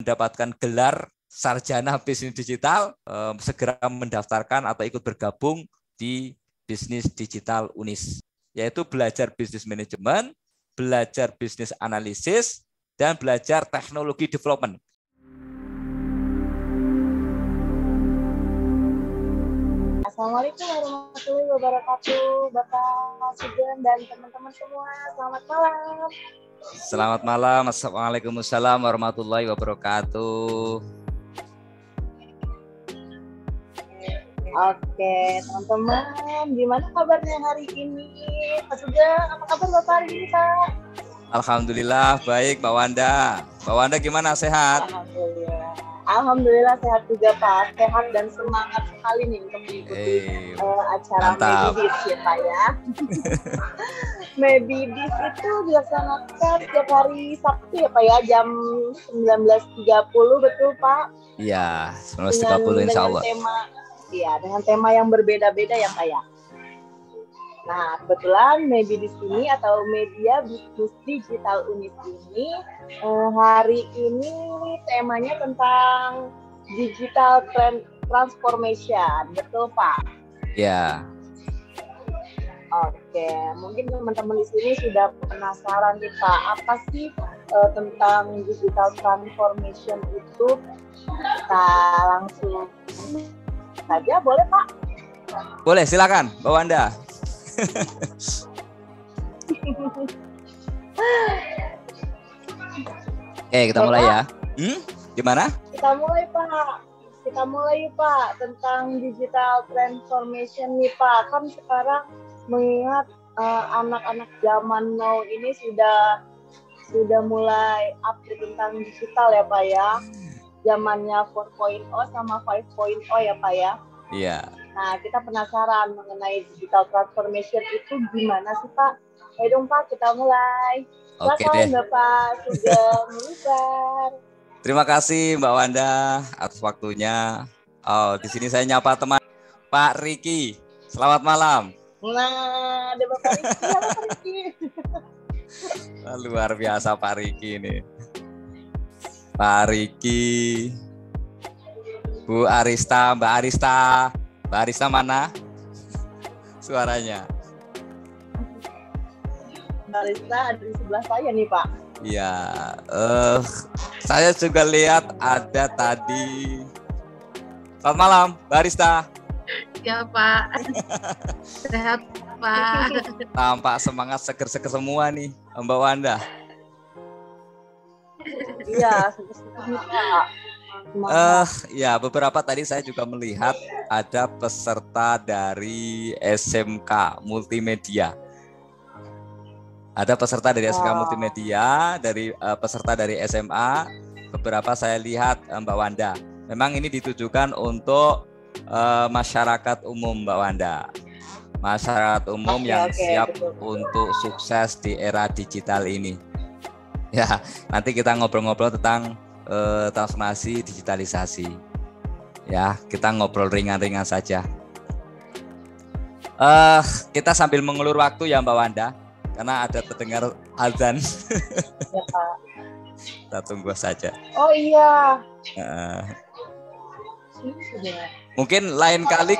mendapatkan gelar sarjana bisnis digital, segera mendaftarkan atau ikut bergabung di bisnis digital UNIS, yaitu belajar bisnis manajemen, belajar bisnis analisis, dan belajar teknologi development. Assalamualaikum warahmatullahi wabarakatuh, Bapak Sugeng dan teman-teman semua. Selamat malam. Selamat malam. Waalaikumsalam warahmatullahi wabarakatuh. Oke, teman-teman, gimana kabarnya hari ini? Pak Sugeng, apa kabar Bapak hari ini, Pak? Alhamdulillah baik, Mbak Wanda. Mbak Wanda gimana, sehat? Alhamdulillah sehat juga, Pak. Sehat dan semangat sekali nih untuk mengikuti acara Medibis ya, Pak ya. Medibis itu dilaksanakan setiap hari Sabtu ya, Pak ya, jam 19.30, betul, Pak? Iya, 19.30 insya Allah. Dengan tema yang berbeda-beda ya, Pak ya. Nah, kebetulan Medibis ini atau Media Bisnis Digital UNIS ini hari ini temanya tentang digital transformation, betul Pak? Ya. Oke, mungkin teman-teman di sini sudah penasaran nih Pak, apa sih tentang digital transformation itu? Kita langsung saja, boleh Pak? Boleh, silakan Mbak Wanda. Oke, kita mulai ya. Gimana? Kita mulai Pak tentang digital transformation nih Pak. Kan sekarang mengingat anak-anak zaman now ini sudah mulai update tentang digital ya Pak ya. Zamannya 4.0 sama 5.0 ya Pak ya. Iya. Nah, kita penasaran mengenai digital transformation itu gimana sih, Pak? Ayo dong, Pak, kita mulai. Silakan, Bapak sudah mulai. Terima kasih, Mbak Wanda, atas waktunya. Di sini saya nyapa teman Pak Riki. Selamat malam. Nah, ada Bapak Riki. Ya, Bapak Riki. Luar biasa Pak Riki ini. Pak Riki. Bu Arista, Mbak Arista. Mbak Arista mana suaranya? Mbak Arista ada di sebelah saya nih Pak. Iya, saya juga lihat ada tadi. Selamat malam, Mbak Arista. Ya Pak, sehat Pak. Tampak semangat seger-seger semua nih, Mbak Wanda. Iya, seger-seger Pak. Ya beberapa tadi saya juga melihat ada peserta dari SMK Multimedia. Ada peserta dari SMK Multimedia, dari peserta dari SMA. Beberapa saya lihat Mbak Wanda. Memang ini ditujukan untuk masyarakat umum Mbak Wanda. Masyarakat umum yang siap untuk sukses di era digital ini. Ya, nanti kita ngobrol-ngobrol tentang transformasi digitalisasi. Ya, kita ngobrol ringan-ringan saja. Kita sambil mengulur waktu ya Mbak Wanda, karena ada terdengar azan. Ya, Pak. Kita tunggu saja. Oh iya. Mungkin lain kali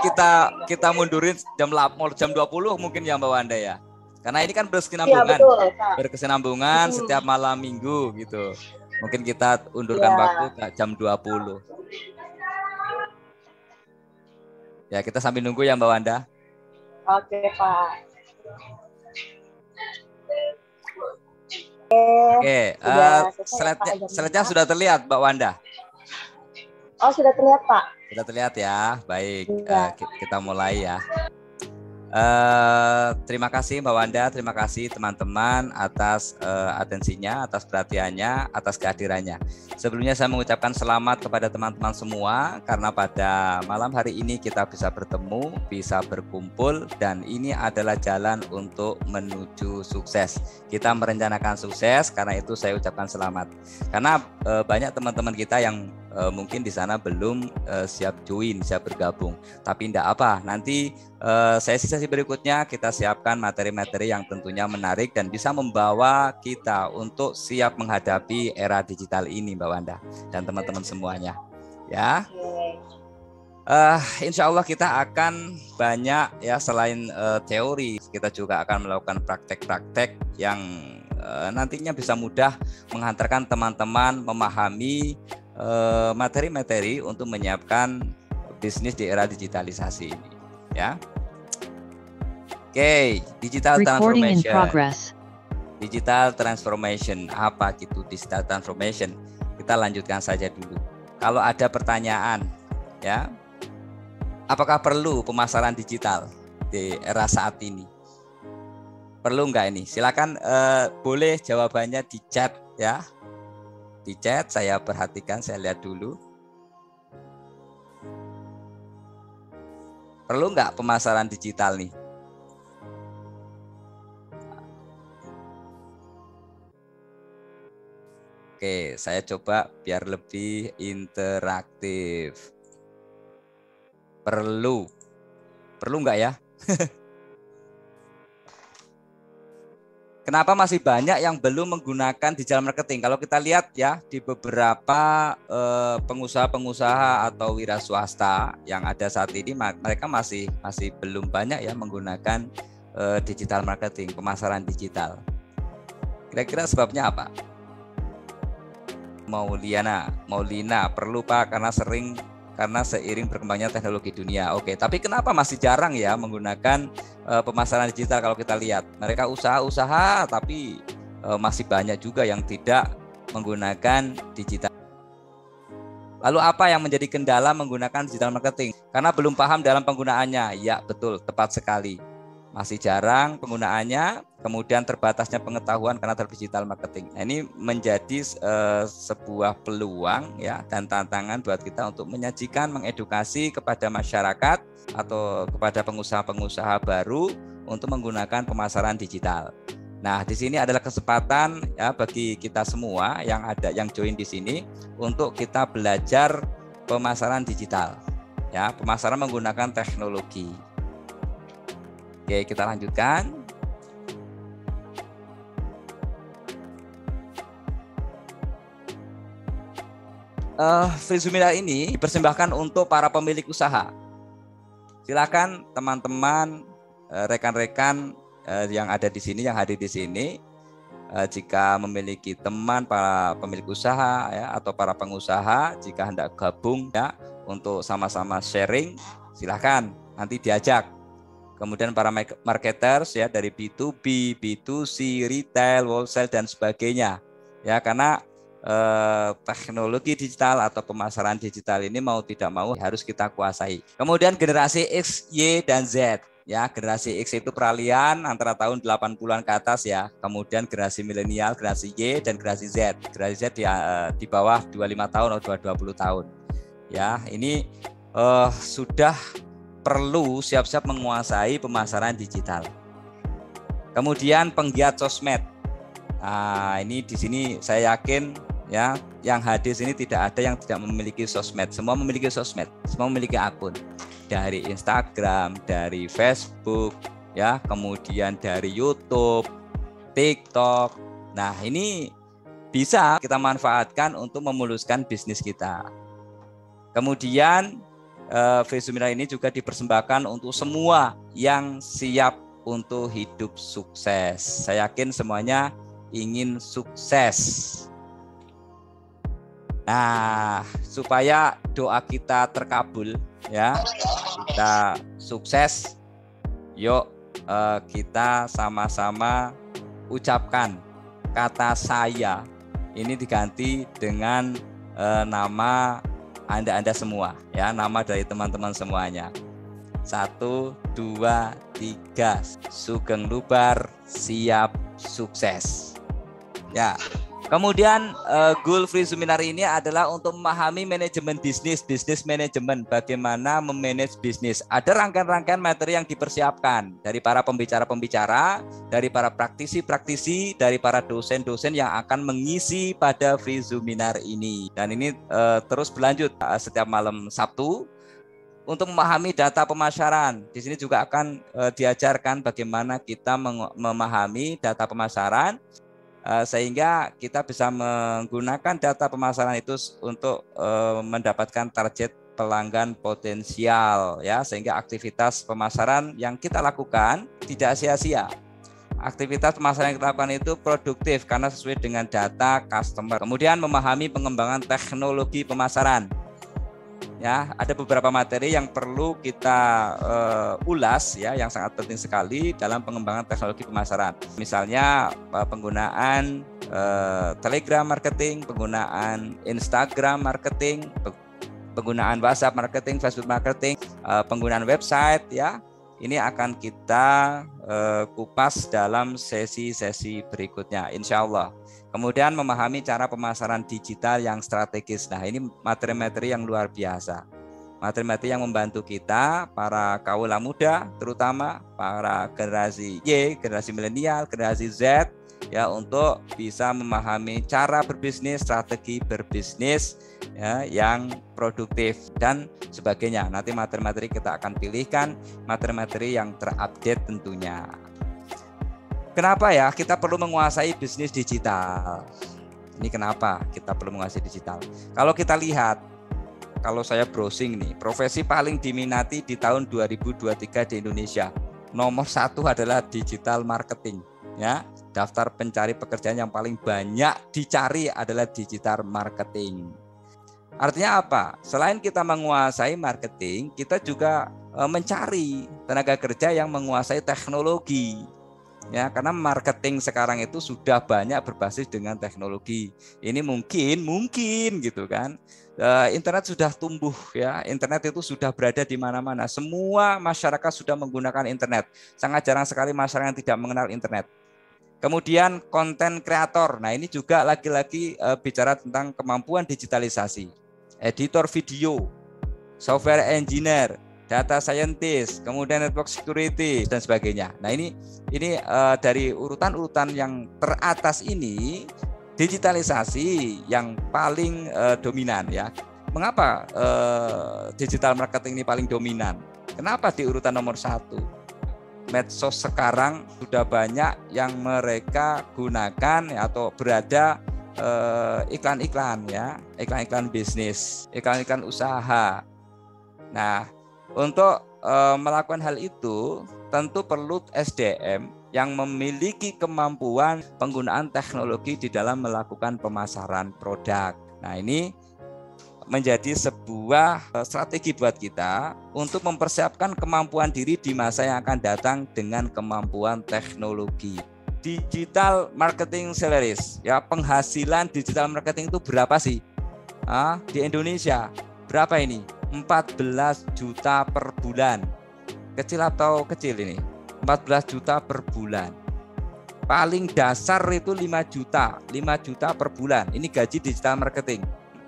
kita mundurin jam 20 mungkin ya Mbak Wanda ya. Karena ini kan berkesinambungan. Ya, berkesinambungan setiap malam Minggu gitu. Mungkin kita undurkan waktu ke jam 20. Ya, kita sambil nunggu ya Mbak Wanda. Oke, Pak. Oke, slide-nya sudah terlihat Mbak Wanda? Oh, sudah terlihat Pak. Sudah terlihat ya, baik. Kita mulai ya. Terima kasih Mbak Wanda, terima kasih teman-teman atas atensinya, atas perhatiannya, atas kehadirannya. Sebelumnya saya mengucapkan selamat kepada teman-teman semua karena pada malam hari ini kita bisa bertemu, bisa berkumpul, dan ini adalah jalan untuk menuju sukses. Kita merencanakan sukses, karena itu saya ucapkan selamat. Karena banyak teman-teman kita yang mungkin di sana belum siap join, siap bergabung. Tapi tidak apa, nanti sesi-sesi berikutnya kita siapkan materi-materi yang tentunya menarik dan bisa membawa kita untuk siap menghadapi era digital ini, Mbak Wanda dan teman-teman semuanya. Ya, insya Allah kita akan banyak ya, selain teori, kita juga akan melakukan praktek-praktek yang nantinya bisa mudah menghantarkan teman-teman memahami materi-materi untuk menyiapkan bisnis di era digitalisasi ini. Ya, oke, digital transformation. Digital transformation, apa gitu digital transformation? Kita lanjutkan saja dulu. Kalau ada pertanyaan, ya, apakah perlu pemasaran digital di era saat ini? Perlu nggak ini? Silakan, boleh jawabannya di chat ya. Di chat saya perhatikan, saya lihat dulu. Perlu nggak pemasaran digital nih? Oke, saya coba biar lebih interaktif. Perlu nggak ya? Kenapa masih banyak yang belum menggunakan digital marketing? Kalau kita lihat ya, di beberapa pengusaha-pengusaha atau wira swasta yang ada saat ini, mereka masih belum banyak ya menggunakan digital marketing, pemasaran digital. Kira-kira sebabnya apa? Maulina, perlu Pak, karena seiring berkembangnya teknologi dunia. Oke, tapi kenapa masih jarang ya menggunakan pemasaran digital? Kalau kita lihat, mereka usaha-usaha tapi masih banyak juga yang tidak menggunakan digital. Lalu apa yang menjadi kendala menggunakan digital marketing? Karena belum paham dalam penggunaannya. Ya, betul, tepat sekali. Masih jarang penggunaannya, kemudian terbatasnya pengetahuan karena digital marketing. Nah, ini menjadi sebuah peluang ya dan tantangan buat kita untuk menyajikan, mengedukasi kepada masyarakat atau kepada pengusaha-pengusaha baru untuk menggunakan pemasaran digital. Nah, di sini adalah kesempatan ya bagi kita semua yang join di sini untuk kita belajar pemasaran digital. Ya, pemasaran menggunakan teknologi. Oke, kita lanjutkan. Free Seminar ini dipersembahkan untuk para pemilik usaha. Silakan teman-teman, rekan-rekan yang ada di sini, yang hadir di sini, jika memiliki teman para pemilik usaha ya, atau para pengusaha, jika hendak gabung ya untuk sama-sama sharing, silakan nanti diajak. Kemudian para marketers ya dari B2B, B2C, retail, wholesale dan sebagainya. Ya, karena teknologi digital atau pemasaran digital ini mau tidak mau harus kita kuasai. Kemudian generasi X, Y dan Z. Ya, generasi X itu peralihan antara tahun 80-an ke atas ya. Kemudian generasi milenial, generasi Y dan generasi Z. Generasi Z di bawah 25 tahun atau 20 tahun. Ya, ini sudah perlu siap-siap menguasai pemasaran digital. Kemudian penggiat sosmed. Nah, ini di sini saya yakin ya, yang hadir sini tidak ada yang tidak memiliki sosmed. Semua memiliki sosmed, semua memiliki akun. Dari Instagram, dari Facebook, ya, kemudian dari YouTube, TikTok. Nah, ini bisa kita manfaatkan untuk memuluskan bisnis kita. Kemudian Free Seminar ini juga dipersembahkan untuk semua yang siap untuk hidup sukses. Saya yakin semuanya ingin sukses. Nah, supaya doa kita terkabul ya, kita sukses, yuk kita sama-sama ucapkan kata saya ini diganti dengan nama Anda semua ya, nama dari teman-teman semuanya. 1, 2, 3, Sugeng Lubar siap sukses. Ya, Kemudian goal free seminar ini adalah untuk memahami manajemen bisnis, bisnis manajemen, bagaimana memanage bisnis. Ada rangkaian-rangkaian materi yang dipersiapkan dari para pembicara-pembicara, dari para praktisi-praktisi, dari para dosen-dosen yang akan mengisi pada free seminar ini. Dan ini terus berlanjut setiap malam Sabtu. Untuk memahami data pemasaran, di sini juga akan diajarkan bagaimana kita memahami data pemasaran, sehingga kita bisa menggunakan data pemasaran itu untuk mendapatkan target pelanggan potensial, ya, sehingga aktivitas pemasaran yang kita lakukan tidak sia-sia. Aktivitas pemasaran yang kita lakukan itu produktif karena sesuai dengan data customer. Kemudian memahami pengembangan teknologi pemasaran. Ya, ada beberapa materi yang perlu kita ulas, ya, yang sangat penting sekali dalam pengembangan teknologi pemasaran. Misalnya penggunaan Telegram marketing, penggunaan Instagram marketing, penggunaan WhatsApp marketing, Facebook marketing, penggunaan website, ya. Ini akan kita kupas dalam sesi-sesi berikutnya, insya Allah. Kemudian memahami cara pemasaran digital yang strategis. Nah, ini materi-materi yang luar biasa. Materi-materi yang membantu kita, para kaula muda, terutama para generasi Y, generasi milenial, generasi Z, ya, untuk bisa memahami cara berbisnis, strategi berbisnis, ya, yang produktif dan sebagainya. Nanti materi-materi kita akan pilihkan materi-materi yang terupdate tentunya. Kenapa ya kita perlu menguasai bisnis digital? Ini kenapa kita perlu menguasai digital? Kalau kita lihat, kalau saya browsing nih, profesi paling diminati di tahun 2023 di Indonesia, nomor 1 adalah digital marketing. Ya, daftar pencari pekerjaan yang paling banyak dicari adalah digital marketing. Artinya apa? Selain kita menguasai marketing, kita juga mencari tenaga kerja yang menguasai teknologi. Ya, karena marketing sekarang itu sudah banyak berbasis dengan teknologi. Ini mungkin gitu kan. Internet sudah tumbuh, ya. Internet itu sudah berada di mana-mana. Semua masyarakat sudah menggunakan internet. Sangat jarang sekali masyarakat yang tidak mengenal internet. Kemudian konten kreator. Nah, ini juga lagi-lagi bicara tentang kemampuan digitalisasi. Editor video, software engineer, data scientist, kemudian network security dan sebagainya. Nah, ini dari urutan-urutan yang teratas ini, digitalisasi yang paling dominan, ya. Mengapa digital marketing ini paling dominan? Kenapa di urutan nomor 1? Medsos sekarang sudah banyak yang mereka gunakan, ya, atau berada iklan-iklan, ya, iklan-iklan bisnis, iklan-iklan usaha. Nah, untuk melakukan hal itu tentu perlu SDM yang memiliki kemampuan penggunaan teknologi di dalam melakukan pemasaran produk. Nah, ini menjadi sebuah strategi buat kita untuk mempersiapkan kemampuan diri di masa yang akan datang dengan kemampuan teknologi. Digital marketing salaries, ya, penghasilan digital marketing itu berapa sih? Di Indonesia berapa ini? 14 juta per bulan. Kecil atau kecil ini? 14 juta per bulan. Paling dasar itu 5 juta per bulan. Ini gaji digital marketing.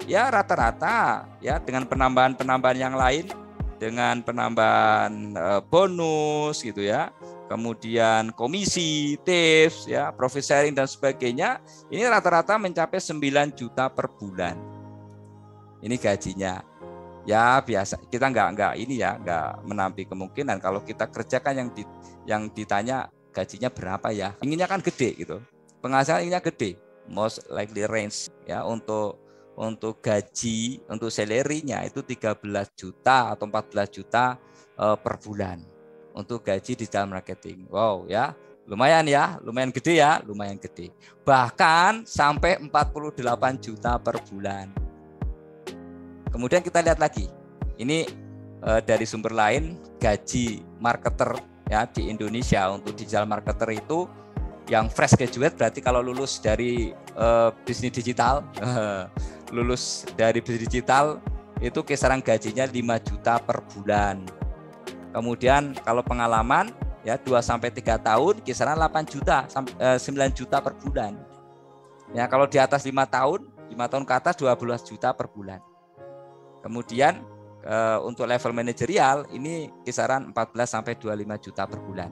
Ya, rata-rata, ya, dengan penambahan-penambahan yang lain, dengan penambahan bonus gitu, ya. Kemudian komisi, tips, ya, profit sharing dan sebagainya, ini rata-rata mencapai 9 juta per bulan. Ini gajinya. Ya, biasa, kita nggak menampik kemungkinan kalau kita kerjakan yang ditanya gajinya berapa, ya. Inginnya kan gede gitu. Penghasilan inginnya gede. Most likely range, ya, untuk gaji, untuk salary-nya itu 13 juta atau 14 juta per bulan. Untuk gaji digital marketing. Wow, ya. Lumayan gede, ya, lumayan gede. Bahkan sampai 48 juta per bulan. Kemudian kita lihat lagi. Ini dari sumber lain, gaji marketer, ya, di Indonesia untuk digital marketer itu yang fresh graduate, berarti kalau lulus dari bisnis digital, itu kisaran gajinya 5 juta per bulan. Kemudian kalau pengalaman, ya, 2-3 tahun kisaran 8 juta sampai 9 juta per bulan. Ya, kalau di atas 5 tahun ke atas 12 juta per bulan. Kemudian untuk level manajerial ini kisaran 14 sampai 25 juta per bulan.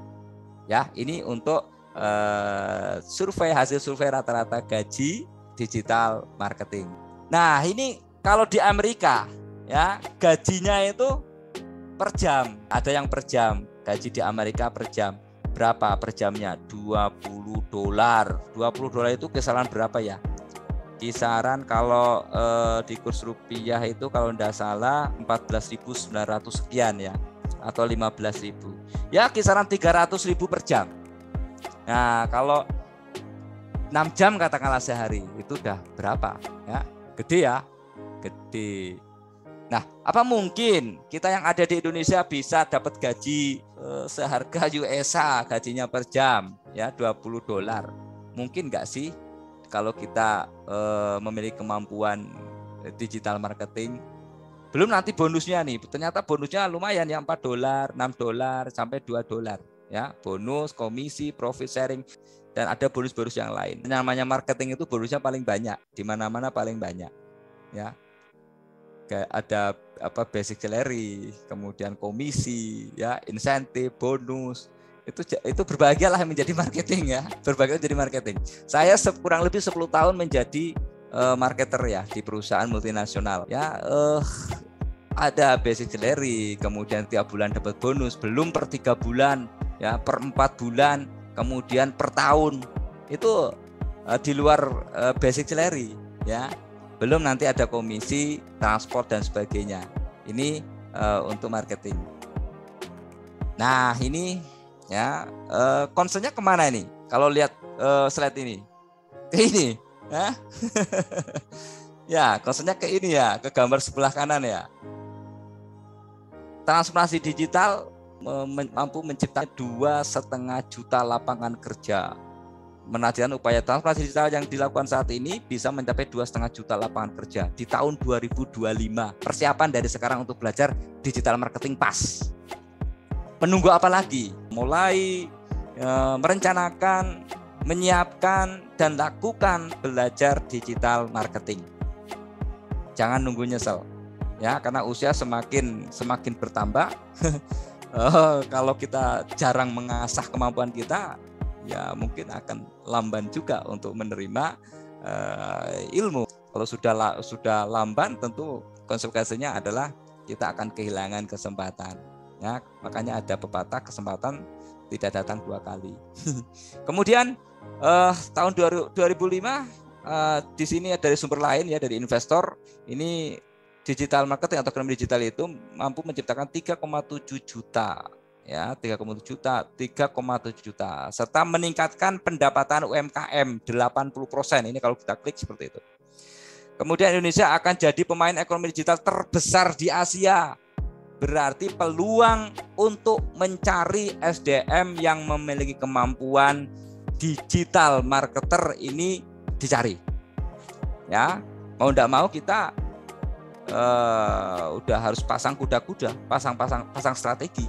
Ya, ini untuk hasil survei rata-rata gaji digital marketing. Nah, ini kalau di Amerika ya, gajinya itu per jam. Ada yang per jam. Gaji di Amerika per jam. Berapa per jamnya? $20. $20 itu kisaran berapa ya? Kisaran kalau di kurs rupiah itu kalau tidak salah 14.900 sekian ya, atau 15.000. Ya, kisaran 300.000 per jam. Nah, kalau 6 jam katakanlah sehari, itu udah berapa? Ya, gede ya? Gede. Nah, apa mungkin kita yang ada di Indonesia bisa dapat gaji seharga USA, gajinya per jam ya $20? Mungkin nggak sih kalau kita memiliki kemampuan digital marketing? Belum nanti bonusnya nih, ternyata bonusnya lumayan ya, $4, $6 sampai $2 ya, bonus, komisi, profit sharing, dan ada bonus-bonus yang lain. Namanya marketing itu bonusnya paling banyak, di mana-mana paling banyak ya. Kayak ada basic salary, kemudian komisi, ya, insentif, bonus. Itu berbahagialah menjadi marketing ya. Berbahagia menjadi marketing. Saya kurang lebih 10 tahun menjadi marketer ya di perusahaan multinasional. Ya, ada basic salary, kemudian tiap bulan dapat bonus, belum per 3 bulan, ya, per 4 bulan, kemudian per tahun. Itu di luar basic salary ya. Belum nanti ada komisi, transport dan sebagainya. Ini untuk marketing. Nah, ini ya concernnya kemana ini? Kalau lihat slide ini, ke ini, ya, ya concernnya ke ini ya, ke gambar sebelah kanan ya. Transformasi digital mampu menciptakan 2,5 juta lapangan kerja. Menargetkan upaya transformasi digital yang dilakukan saat ini bisa mencapai 2,5 juta lapangan kerja di tahun 2025. Persiapan dari sekarang untuk belajar digital marketing pas. Menunggu apa lagi? Mulai merencanakan, menyiapkan, dan lakukan belajar digital marketing. Jangan nunggu nyesel, ya, karena usia semakin bertambah. Kalau kita jarang mengasah kemampuan kita, ya mungkin akan lamban juga untuk menerima ilmu. Kalau sudah lamban, tentu konsekuensinya adalah kita akan kehilangan kesempatan. Ya, makanya ada pepatah, kesempatan tidak datang 2 kali. Kemudian tahun 2005 di sini dari sumber lain ya, dari investor, ini digital marketing atau ekonomi digital itu mampu menciptakan 3,7 juta. Ya, 3,7 juta serta meningkatkan pendapatan UMKM 80%. Ini kalau kita klik seperti itu. Kemudian Indonesia akan jadi pemain ekonomi digital terbesar di Asia. Berarti peluang untuk mencari SDM yang memiliki kemampuan digital marketer ini dicari. Ya, mau enggak mau kita udah harus pasang kuda-kuda, pasang strategi.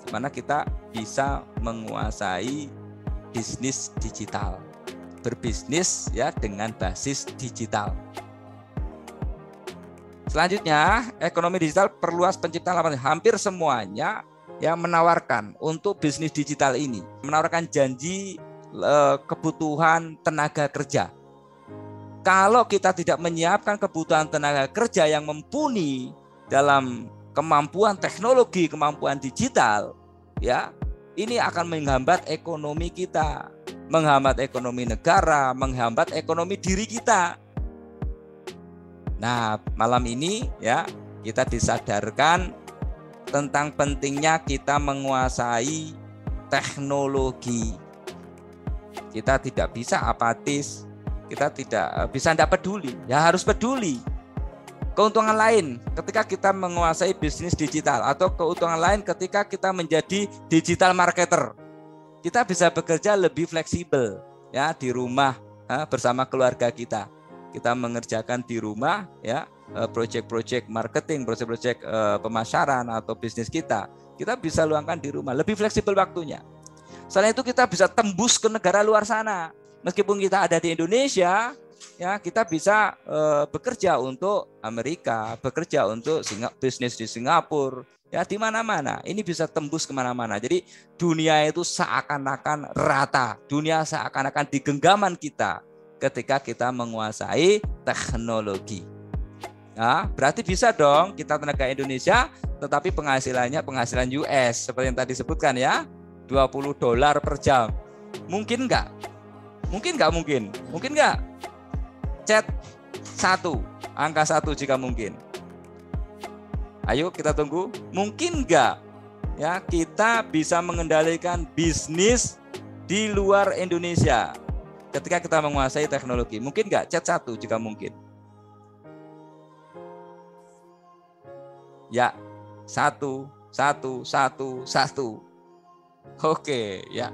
Dimana kita bisa menguasai bisnis digital, berbisnis ya dengan basis digital. Selanjutnya, ekonomi digital perluas penciptaan lapangan. Hampir semuanya yang menawarkan untuk bisnis digital ini, menawarkan janji kebutuhan tenaga kerja. Kalau kita tidak menyiapkan kebutuhan tenaga kerja yang mumpuni dalam kemampuan teknologi, kemampuan digital, ya, ini akan menghambat ekonomi kita, menghambat ekonomi negara, menghambat ekonomi diri kita. Nah, malam ini ya kita disadarkan tentang pentingnya kita menguasai teknologi. Kita tidak bisa apatis, kita tidak bisa tidak peduli, ya harus peduli. Keuntungan lain ketika kita menguasai bisnis digital atau keuntungan lain ketika kita menjadi digital marketer. Kita bisa bekerja lebih fleksibel ya di rumah bersama keluarga kita. Kita mengerjakan di rumah ya proyek-proyek marketing, proyek-proyek pemasaran atau bisnis kita bisa luangkan di rumah, lebih fleksibel waktunya. Selain itu kita bisa tembus ke negara luar sana. meskipun kita ada di Indonesia, ya kita bisa bekerja untuk Amerika, bekerja untuk bisnis di Singapura, ya di mana-mana. Ini bisa tembus kemana-mana. Jadi dunia itu seakan-akan rata, dunia seakan-akan di genggaman kita ketika kita menguasai teknologi. Nah, berarti bisa dong kita tenaga Indonesia, tetapi penghasilan US seperti yang tadi sebutkan ya, $20 per jam. Mungkin nggak? Mungkin nggak mungkin? Mungkin nggak? Chat 1, angka 1 jika mungkin. Ayo kita tunggu. Mungkin nggak? Ya, kita bisa mengendalikan bisnis di luar Indonesia ketika kita menguasai teknologi. Mungkin nggak? Chat 1 jika mungkin. Ya, 1. Oke, ya.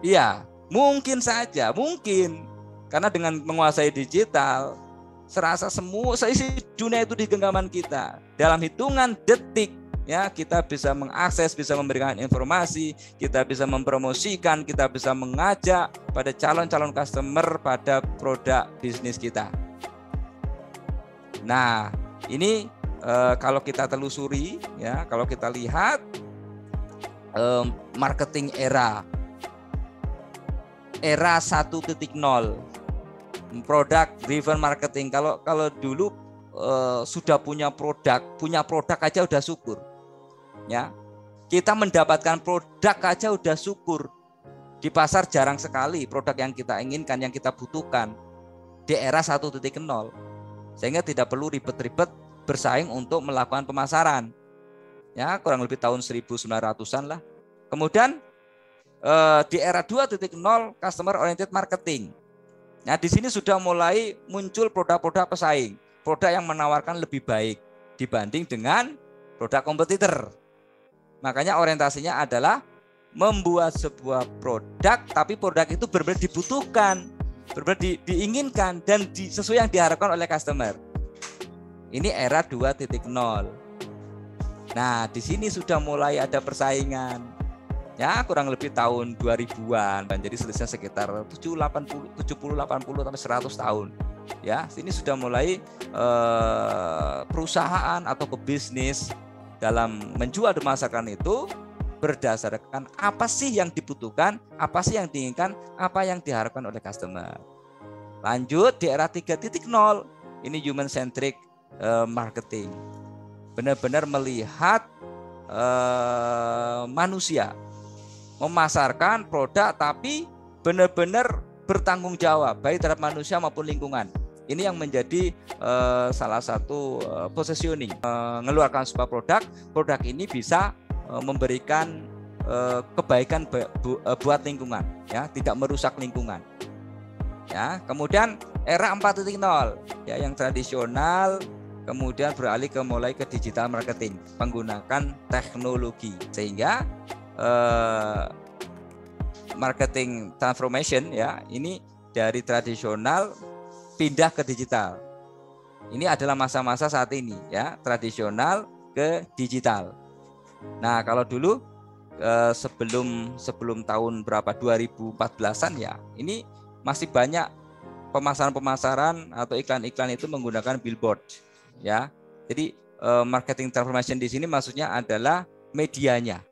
Iya, mungkin saja, mungkin. Karena dengan menguasai digital, serasa semua seisi dunia itu di genggaman kita. Dalam hitungan detik, ya, kita bisa mengakses, bisa memberikan informasi, kita bisa mempromosikan, kita bisa mengajak pada calon-calon customer pada produk bisnis kita. Nah, ini kalau kita telusuri, ya, kalau kita lihat marketing era 1.0, product driven marketing. Kalau dulu sudah punya produk aja udah syukur, ya. Kita mendapatkan produk aja udah syukur. Di pasar jarang sekali produk yang kita inginkan, yang kita butuhkan di era 1.0. Sehingga tidak perlu ribet-ribet bersaing untuk melakukan pemasaran. Ya, kurang lebih tahun 1900-an lah. Kemudian di era 2.0 customer oriented marketing. Nah, di sini sudah mulai muncul produk-produk pesaing, produk yang menawarkan lebih baik dibanding dengan produk kompetitor. Makanya orientasinya adalah membuat sebuah produk, tapi produk itu benar-benar dibutuhkan, benar-benar diinginkan dan sesuai yang diharapkan oleh customer. Ini era 2.0. Nah, di sini sudah mulai ada persaingan. Ya, kurang lebih tahun 2000-an. Jadi selisihnya sekitar 70, 80 sampai 100 tahun. Ya, sini sudah mulai perusahaan atau pebisnis dalam menjual dan memasarkan itu berdasarkan apa sih yang dibutuhkan, apa sih yang diinginkan, apa yang diharapkan oleh customer. Lanjut di era 3.0, ini human centric marketing. Benar-benar melihat manusia, memasarkan produk tapi benar-benar bertanggung jawab baik terhadap manusia maupun lingkungan. Ini yang menjadi salah satu positioning. Mengeluarkan sebuah produk ini bisa memberikan kebaikan buat lingkungan, ya, tidak merusak lingkungan. Ya, kemudian era 4.0 ya, yang tradisional kemudian beralih mulai ke digital marketing, menggunakan teknologi sehingga marketing transformation, ya, ini dari tradisional pindah ke digital. Ini adalah masa-masa saat ini, ya, tradisional ke digital. Nah, kalau dulu sebelum tahun berapa 2014-an, ya, ini masih banyak pemasaran-pemasaran atau iklan-iklan itu menggunakan billboard, ya. Jadi marketing transformation di sini maksudnya adalah medianya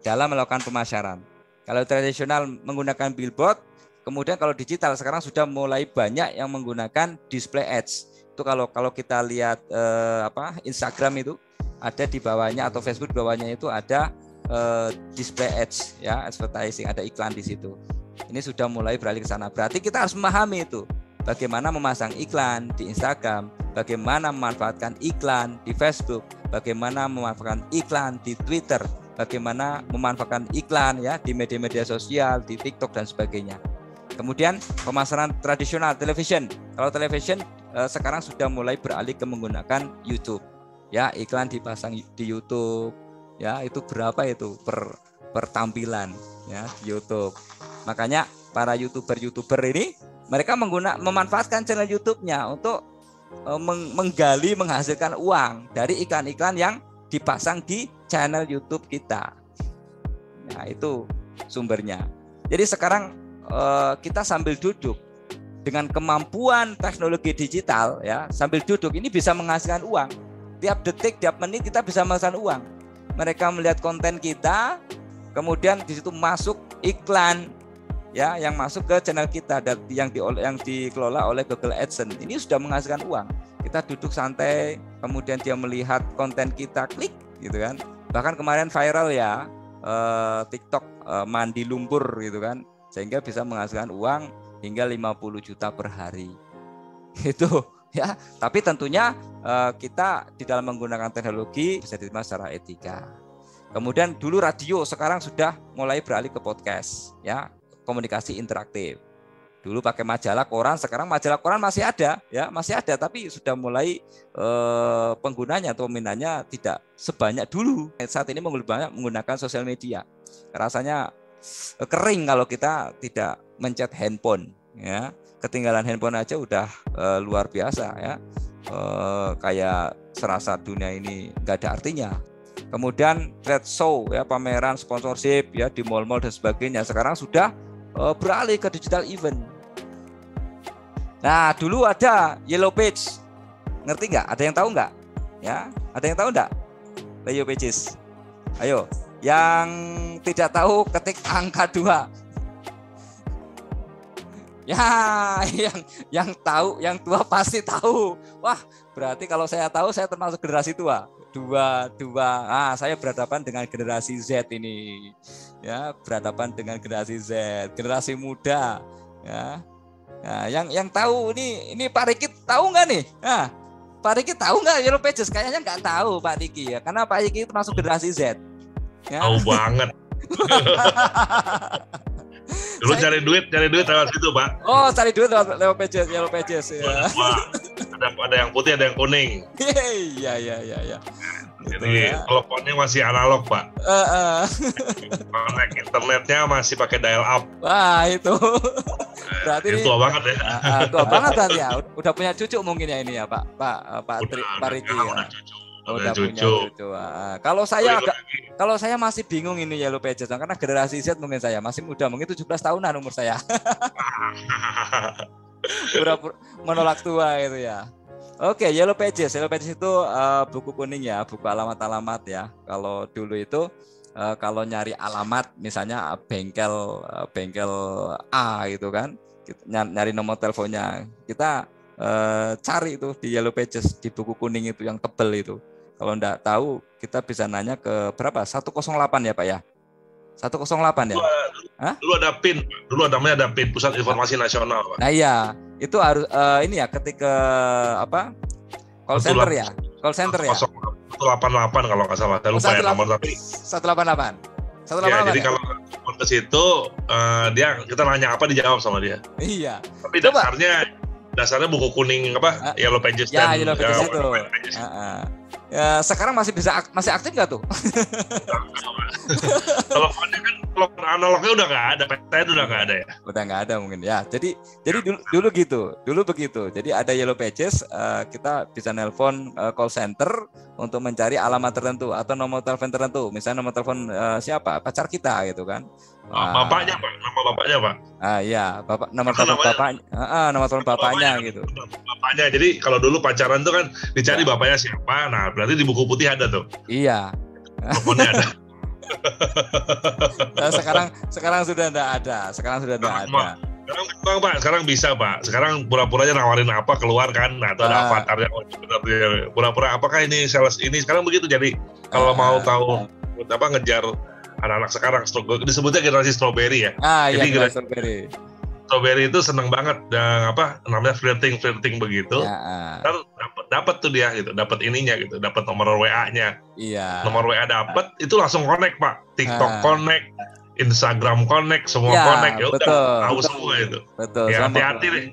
dalam melakukan pemasaran. Kalau tradisional menggunakan billboard, kemudian kalau digital sekarang sudah mulai banyak yang menggunakan display ads. Itu kalau kita lihat Instagram itu ada di bawahnya, atau Facebook di bawahnya itu ada display ads, ya, advertising, ada iklan di situ. Ini sudah mulai beralih ke sana. Berarti kita harus memahami itu, bagaimana memasang iklan di Instagram, bagaimana memanfaatkan iklan di Facebook, bagaimana memanfaatkan iklan di Twitter, bagaimana memanfaatkan iklan, ya, di media-media sosial, di TikTok dan sebagainya. Kemudian pemasaran tradisional television. Kalau television sekarang sudah mulai beralih ke menggunakan YouTube. Ya, iklan dipasang di YouTube. Ya, itu berapa itu per tampilan, ya, di YouTube. Makanya para YouTuber ini mereka memanfaatkan channel YouTube-nya untuk menggali, menghasilkan uang dari iklan-iklan yang dipasang di channel YouTube kita. Nah, itu sumbernya. Jadi sekarang kita sambil duduk dengan kemampuan teknologi digital ya, sambil duduk ini bisa menghasilkan uang. Tiap detik, tiap menit kita bisa menghasilkan uang. Mereka melihat konten kita, kemudian di situ masuk iklan ya, yang masuk ke channel kita dan yang dikelola oleh Google AdSense. Ini sudah menghasilkan uang. Kita duduk santai, kemudian dia melihat konten kita, klik gitu kan. Bahkan kemarin viral ya, TikTok mandi lumpur gitu kan, sehingga bisa menghasilkan uang hingga 50 juta per hari. Itu ya, tapi tentunya kita di dalam menggunakan teknologi bisa diterima secara etika. Kemudian dulu radio, sekarang sudah mulai beralih ke podcast ya, komunikasi interaktif. Dulu pakai majalah koran, sekarang majalah koran masih ada ya, masih ada, tapi sudah mulai penggunanya atau peminatnya tidak sebanyak dulu. Saat ini banyak menggunakan sosial media. Rasanya kering kalau kita tidak mencet handphone ya. Ketinggalan handphone aja udah luar biasa ya. Kayak serasa dunia ini nggak ada artinya. Kemudian trade show ya, pameran sponsorship ya di mall-mall dan sebagainya sekarang sudah beralih ke digital event. Nah, dulu ada Yellow Page. Ngerti nggak? Ada yang tahu nggak? Ya, ada yang tahu nggak? Yellow Pages. Ayo, yang tidak tahu ketik angka 2. Ya, yang tahu, yang tua pasti tahu. Wah, berarti kalau saya tahu saya termasuk generasi tua. Dua. Ah, saya berhadapan dengan generasi Z ini. Ya, berhadapan dengan generasi Z, generasi muda. Ya. Nah, yang tahu ini Pak Riki tahu nggak nih? Nah, Pak Riki tahu nggak Yellow Pages? Kayaknya nggak tahu Pak Riki ya, karena Pak Riki termasuk generasi Z. Ya. Tahu banget. Dulu cari duit lewat situ, Pak. Oh, cari duit lewat Yellow Pages ya. Ada yang putih, ada yang kuning. Iya. Jadi teleponnya masih analog, Pak. Connect internetnya masih pakai dial up. Wah, itu. Berarti ini tua banget ya. Tua banget kan ya. Udah punya cucu mungkin ya ini ya, Pak Riki ya. Udah punya cucu. Kalau saya masih bingung ini Yellow Pages karena generasi Z mungkin saya masih muda, mungkin 17 tahunan umur saya. Pura-pura menolak tua gitu ya. Oke, Yellow Pages itu buku kuning ya, buku alamat-alamat ya. Kalau dulu itu kalau nyari alamat misalnya bengkel A gitu kan, nyari nomor teleponnya, kita cari itu di Yellow Pages, di buku kuning itu yang tebel itu. Kalau enggak tahu kita bisa nanya ke berapa? 108 ya Pak ya? 108 ya? Dulu ada PIN, dulu namanya ada PIN, Pusat Informasi Nasional, Pak. Nah iya, itu harus ini ya ketika apa? Call center ya? Call center ya? 188 kalau nggak salah, saya lupa ya nomor tapi 188. Ya, jadi kalau ke situ kita nanya apa dijawab sama dia. Iya. Tapi dasarnya buku kuning apa? Yellow Pages ya, Yellow Pages itu. Ya, sekarang masih aktif nggak tuh? Teleponnya kan telepon analognya udah nggak ada, PTN udah nggak ada ya. Udah nggak ada mungkin ya. Jadi dulu begitu. Jadi ada Yellow Pages, kita bisa nelpon call center untuk mencari alamat tertentu atau nomor telepon tertentu. Misalnya nomor telepon siapa? Pacar kita gitu kan. Bapaknya Pak, nama bapaknya Pak. Iya, nomor telepon bapaknya. Nomor telepon bapaknya gitu. Bapaknya. Jadi kalau dulu pacaran tuh kan dicari bapaknya siapa. Nah, berarti di buku putih ada tuh. Iya. Teleponnya ada. Nah, sekarang sudah tidak ada. Sekarang Sekarang bisa Pak. Sekarang pura-puranya nawarin apa keluar kan. Nah, itu ada avatarnya. Pura-pura apakah ini sales ini. Sekarang begitu. Jadi kalau mau tahu ngejar anak-anak sekarang disebutnya generasi strawberry ya. Jadi generasi strawberry. Strawberry itu seneng banget namanya flirting begitu. Kan dapat tuh dia gitu, dapat ininya gitu, dapat nomor WA-nya. Iya. Nomor WA dapat, itu langsung connect Pak. TikTok connect, Instagram connect, semua connect ya udah tahu semua itu. Betul. Ya, hati-hati deh.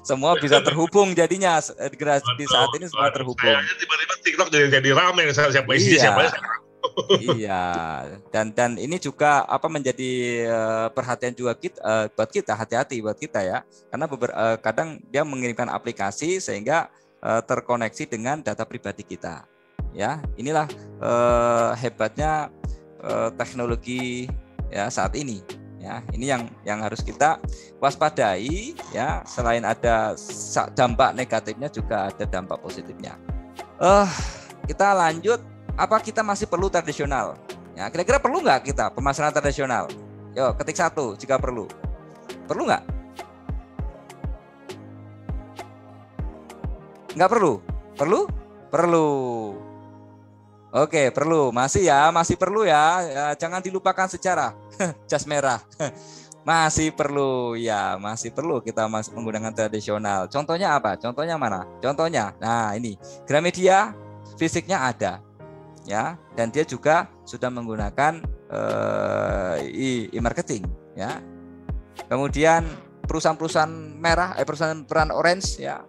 Semua bisa terhubung jadinya di saat ini semua terhubung. Kayaknya tiba-tiba TikTok jadi rame siapa isinya siapa. Iya, dan ini juga menjadi perhatian juga buat kita, hati-hati buat kita ya, karena kadang dia mengirimkan aplikasi sehingga terkoneksi dengan data pribadi kita. Ya, inilah hebatnya teknologi ya saat ini. Ya, ini yang harus kita waspadai ya. Selain ada dampak negatifnya juga ada dampak positifnya. Kita lanjut, apa kita masih perlu tradisional? Ya, kira-kira perlu nggak kita pemasaran tradisional? Yo, ketik 1 jika perlu. Perlu nggak? Nggak perlu? Perlu? Perlu. Oke, perlu. Masih perlu ya. Jangan dilupakan sejarah. Jas merah. Masih perlu ya, masih perlu kita menggunakan tradisional. Contohnya apa? Contohnya mana? Contohnya, nah ini Gramedia fisiknya ada, ya, dan dia juga sudah menggunakan e-marketing, ya. Kemudian perusahaan-perusahaan merah, perusahaan orange, ya,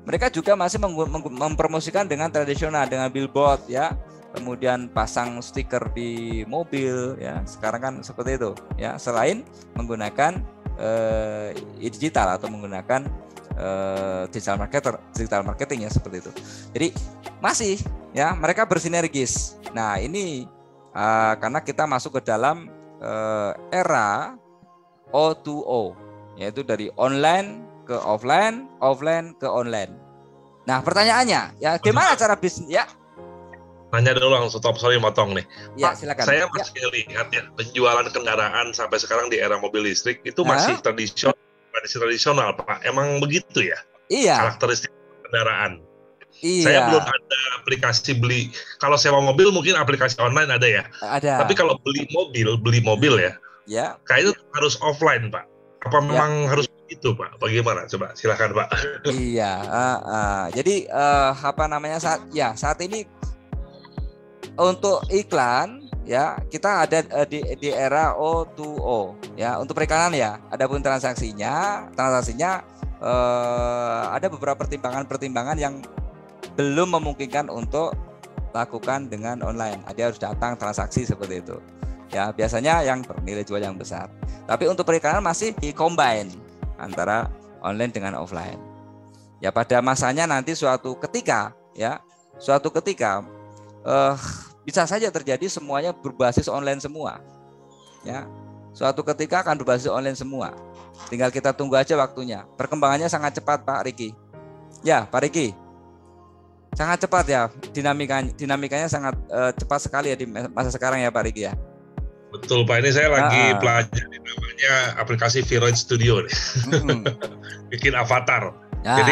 mereka juga masih mempromosikan dengan tradisional, dengan billboard, ya. Kemudian pasang stiker di mobil, ya, sekarang kan seperti itu, ya, selain menggunakan digital atau menggunakan digital marketing ya, seperti itu. Jadi masih ya mereka bersinergis. Nah ini karena kita masuk ke dalam era O2O, yaitu dari online ke offline, offline ke online. Nah pertanyaannya ya, gimana cara bisnis ya? Nanya dulu langsung, stop, sorry motong nih. Ya, Pak, silakan. saya masih lihat ya penjualan kendaraan sampai sekarang di era mobil listrik itu masih tradisional, Pak. Emang begitu ya? Iya. Karakteristik kendaraan. Iya. Saya belum ada aplikasi beli. Kalau sewa mobil mungkin aplikasi online ada ya. Ada. Tapi kalau beli mobil ya. Ya. Kayaknya harus offline, Pak. Apa memang harus begitu, Pak? Bagaimana? Coba silakan, Pak. Iya. Jadi apa namanya saat ini untuk iklan ya kita ada di era O2O ya, untuk periklanan ya. Adapun transaksinya ada beberapa pertimbangan yang belum memungkinkan untuk lakukan dengan online. Dia harus datang transaksi seperti itu. Ya, biasanya yang bernilai jual yang besar. Tapi untuk periklanan masih di-combine antara online dengan offline. Ya, pada masanya nanti suatu ketika bisa saja terjadi semuanya berbasis online semua. Ya. Suatu ketika akan berbasis online semua. Tinggal kita tunggu aja waktunya. Perkembangannya sangat cepat, Pak Riki. Ya, Pak Riki. Sangat cepat ya. Dinamikanya sangat cepat sekali ya di masa sekarang ya, Pak Riki ya. Betul, Pak. Ini saya lagi pelajari namanya aplikasi Viroid Studio nih. Bikin avatar. Nah,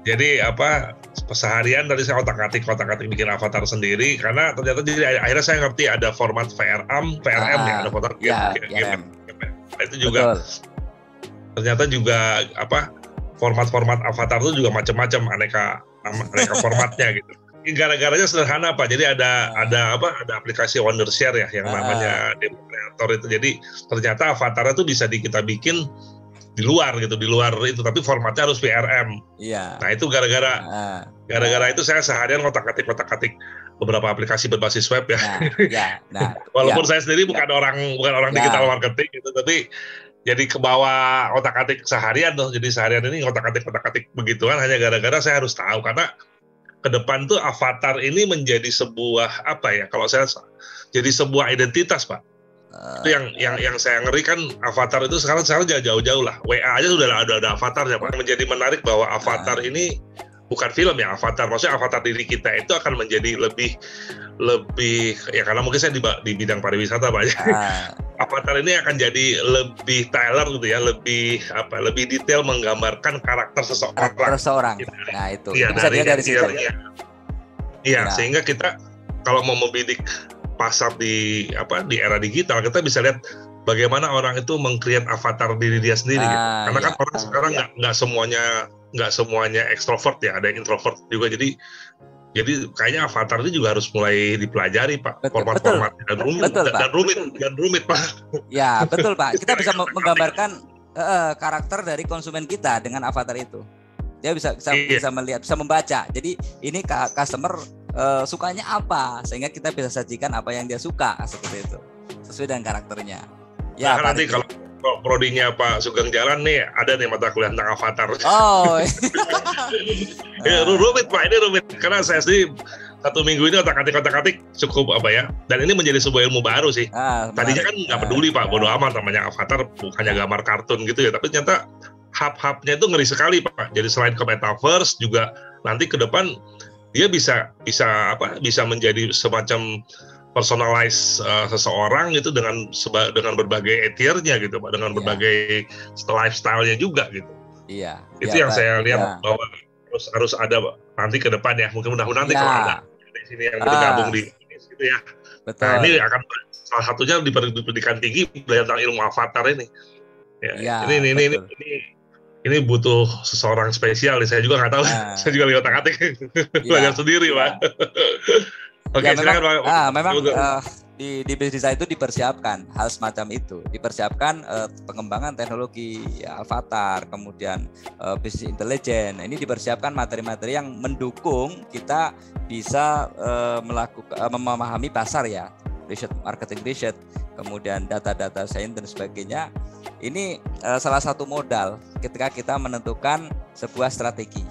Jadi apa seharian dari saya otak-atik bikin avatar sendiri, karena ternyata jadi akhirnya saya ngerti ada format VRM ya, ada format VRM. Itu juga ternyata juga apa format avatar itu juga macam-macam, aneka formatnya gitu. Gara-garanya sederhana, Pak. Jadi ada aplikasi Wondershare ya yang namanya Demo Creator itu. Jadi ternyata avatarnya itu bisa kita bikin di luar itu, tapi formatnya harus VRM. Iya. Nah itu gara-gara itu saya seharian ngotak-atik beberapa aplikasi berbasis web ya. Walaupun saya sendiri bukan orang digital marketing gitu, tapi jadi ke bawah otak-atik seharian tuh. Jadi seharian ini ngotak-atik begituan hanya gara-gara saya harus tahu, karena ke depan tuh avatar ini menjadi sebuah kalau saya jadi sebuah identitas, Pak. Itu yang saya ngeri kan, avatar itu sekarang jauh-jauh lah. WA aja sudah ada avatarnya, Pak. Menjadi menarik bahwa avatar ini bukan film ya, avatar. Maksudnya avatar diri kita itu akan menjadi lebih ya, karena mungkin saya di bidang pariwisata, Pak. Avatar ini akan jadi lebih tailor gitu ya, lebih detail menggambarkan karakter seseorang. Nah, itu. Ya, bisa dari situ. Iya, sehingga kita kalau mau membidik pasar di era digital, kita bisa lihat bagaimana orang itu meng-create avatar diri dia sendiri gitu. Karena kan orang sekarang nggak semuanya ekstrovert ya, ada yang introvert juga, jadi kayaknya avatar itu juga harus mulai dipelajari, Pak. Format-format dan rumit, Pak. Ya, betul, Pak. Kita bisa menggambarkan karakter dari konsumen kita dengan avatar itu. Dia bisa melihat, bisa membaca. Jadi ini customer sukanya apa, sehingga kita bisa sajikan apa yang dia suka, seperti itu, sesuai dengan karakternya. Ya, nah, nanti kalau prodinya Pak Sugeng jalan nih, ada nih mata kuliah tentang avatar. Oh, rumit, Pak, ini rumit karena saya sendiri 1 minggu ini otak-atik cukup apa ya? Dan ini menjadi sebuah ilmu baru sih. Tadinya kan nggak peduli Pak, bodo amat namanya avatar bukannya gambar kartun gitu ya. Tapi ternyata hub-hubnya itu ngeri sekali Pak. Jadi selain ke metaverse juga nanti ke depan dia bisa menjadi semacam personalize seseorang itu dengan berbagai etiernya gitu Pak, dengan berbagai lifestyle-nya juga gitu. Iya. Itu yang saya lihat bahwa harus ada nanti ke depan ya. Mudah-mudahan nanti kalau ada di sini yang bergabung di gitu ya. Betul. Nah, ini akan salah satunya di pendidikan tinggi belajar tentang ilmu avatar ini. Ya, ini butuh seseorang spesial. Saya juga nggak tahu. Saya juga lihat otak-atik belajar sendiri, Pak. Oke, silakan Pak. Memang di bisnis itu dipersiapkan hal semacam itu, dipersiapkan pengembangan teknologi avatar, kemudian bisnis intelijen. Ini dipersiapkan materi-materi yang mendukung kita bisa memahami pasar ya, marketing research, kemudian data-data sains dan sebagainya. Ini salah satu modal ketika kita menentukan sebuah strategi.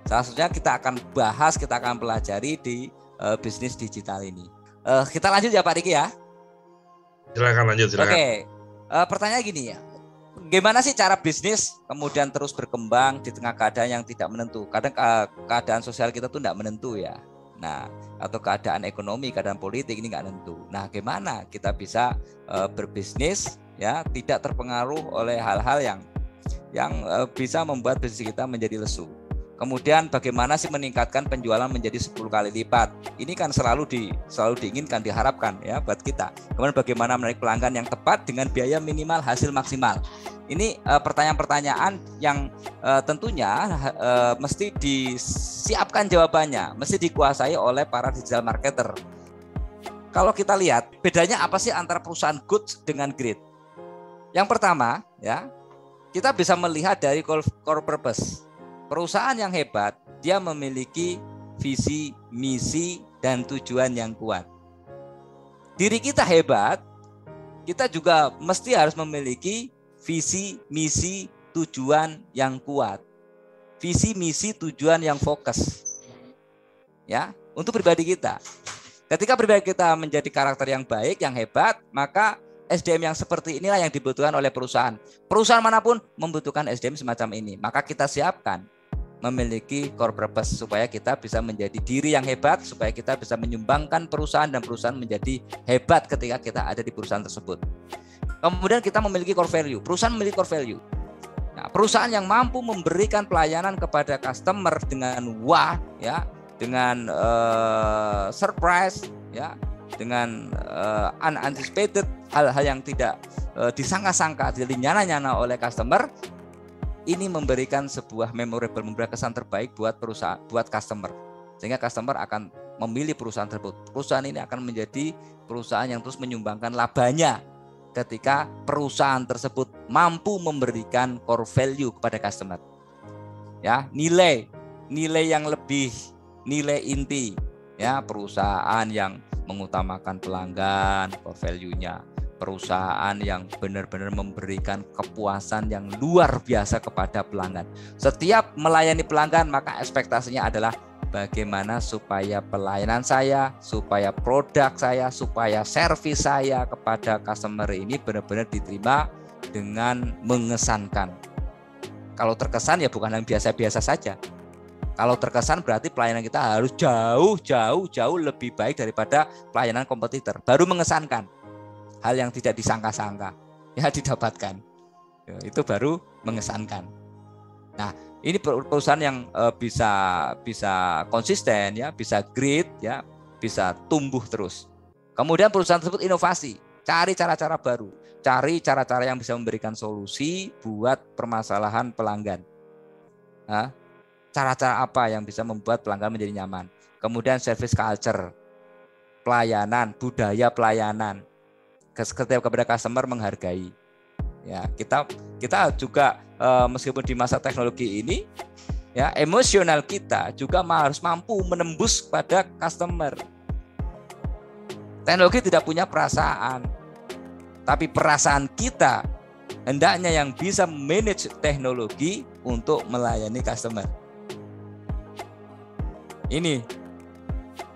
Salah satunya kita akan bahas, kita akan pelajari di bisnis digital ini. Kita lanjut ya Pak Riki ya. Silakan lanjut. Oke. Pertanyaan gini ya. Gimana sih cara bisnis kemudian terus berkembang di tengah keadaan yang tidak menentu? Kadang keadaan sosial kita tuh tidak menentu ya. Nah, atau keadaan ekonomi, keadaan politik ini nggak menentu. Nah, gimana kita bisa berbisnis ya tidak terpengaruh oleh hal-hal yang bisa membuat bisnis kita menjadi lesu. Kemudian bagaimana sih meningkatkan penjualan menjadi 10 kali lipat? Ini kan selalu diinginkan, diharapkan ya buat kita. Kemudian bagaimana menarik pelanggan yang tepat dengan biaya minimal hasil maksimal? Ini pertanyaan-pertanyaan yang tentunya mesti disiapkan jawabannya, mesti dikuasai oleh para digital marketer. Kalau kita lihat bedanya apa sih antara perusahaan goods dengan great? Yang pertama ya, kita bisa melihat dari core purpose. Perusahaan yang hebat, dia memiliki visi, misi, dan tujuan yang kuat. Diri kita hebat, kita juga mesti harus memiliki visi, misi, tujuan yang kuat. Visi, misi, tujuan yang fokus. Ya, untuk pribadi kita. Ketika pribadi kita menjadi karakter yang baik, yang hebat, maka SDM yang seperti inilah yang dibutuhkan oleh perusahaan. Perusahaan manapun membutuhkan SDM semacam ini. Maka kita siapkan memiliki core purpose supaya kita bisa menjadi diri yang hebat, supaya kita bisa menyumbangkan perusahaan dan perusahaan menjadi hebat ketika kita ada di perusahaan tersebut. Kemudian kita memiliki core value. Perusahaan memiliki core value. Nah, perusahaan yang mampu memberikan pelayanan kepada customer dengan wah, ya, dengan surprise, ya, dengan unanticipated, hal-hal yang tidak disangka-sangka, dinyana-nyana oleh customer. Ini memberikan sebuah memorable, memberikan kesan terbaik buat perusahaan, buat customer, sehingga customer akan memilih perusahaan tersebut. Perusahaan ini akan menjadi perusahaan yang terus menyumbangkan labanya ketika perusahaan tersebut mampu memberikan core value kepada customer. Ya, nilai yang lebih, nilai inti. Ya, perusahaan yang mengutamakan pelanggan, core value-nya. Perusahaan yang benar-benar memberikan kepuasan yang luar biasa kepada pelanggan. Setiap melayani pelanggan, maka ekspektasinya adalah bagaimana supaya pelayanan saya, supaya produk saya, supaya servis saya kepada customer ini benar-benar diterima dengan mengesankan. Kalau terkesan ya bukan yang biasa-biasa saja. Kalau terkesan berarti pelayanan kita harus jauh lebih baik daripada pelayanan kompetitor. Baru mengesankan. Hal yang tidak disangka-sangka ya didapatkan, ya, itu baru mengesankan. Nah, ini perusahaan yang bisa konsisten ya, bisa great ya, bisa tumbuh terus. Kemudian perusahaan tersebut inovasi, cari cara-cara baru, cari cara-cara yang bisa memberikan solusi buat permasalahan pelanggan. Nah, cara-cara apa yang bisa membuat pelanggan menjadi nyaman. Kemudian service culture, pelayanan, budaya pelayanan. Ketika kepada customer menghargai, ya kita juga meskipun di masa teknologi ini, ya emosional kita juga harus mampu menembus pada customer. Teknologi tidak punya perasaan, tapi perasaan kita hendaknya yang bisa manage teknologi untuk melayani customer. Ini,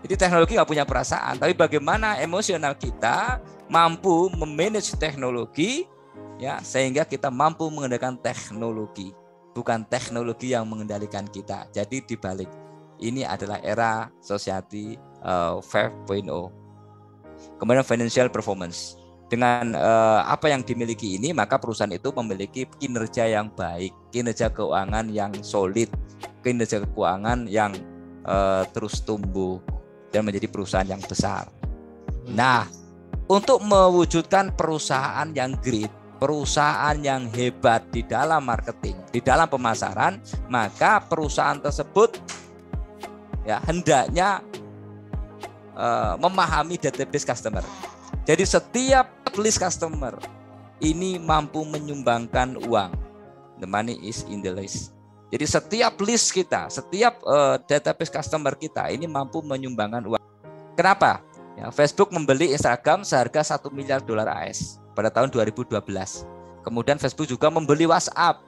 Jadi teknologi nggak punya perasaan, tapi bagaimana emosional kita mampu memanage teknologi, ya, sehingga kita mampu mengendalikan teknologi, bukan teknologi yang mengendalikan kita. Jadi dibalik, ini adalah era society 5.0. Kemudian financial performance. Dengan apa yang dimiliki ini, maka perusahaan itu memiliki kinerja yang baik, kinerja keuangan yang solid, kinerja keuangan yang terus tumbuh dan menjadi perusahaan yang besar. Nah, untuk mewujudkan perusahaan yang great, perusahaan yang hebat di dalam marketing, di dalam pemasaran, maka perusahaan tersebut ya hendaknya memahami database customer. Jadi setiap list customer ini mampu menyumbangkan uang. The money is in the list. Jadi setiap list kita, setiap database customer kita ini mampu menyumbangkan uang. Kenapa? Ya, Facebook membeli Instagram seharga $1 miliar AS pada tahun 2012. Kemudian Facebook juga membeli WhatsApp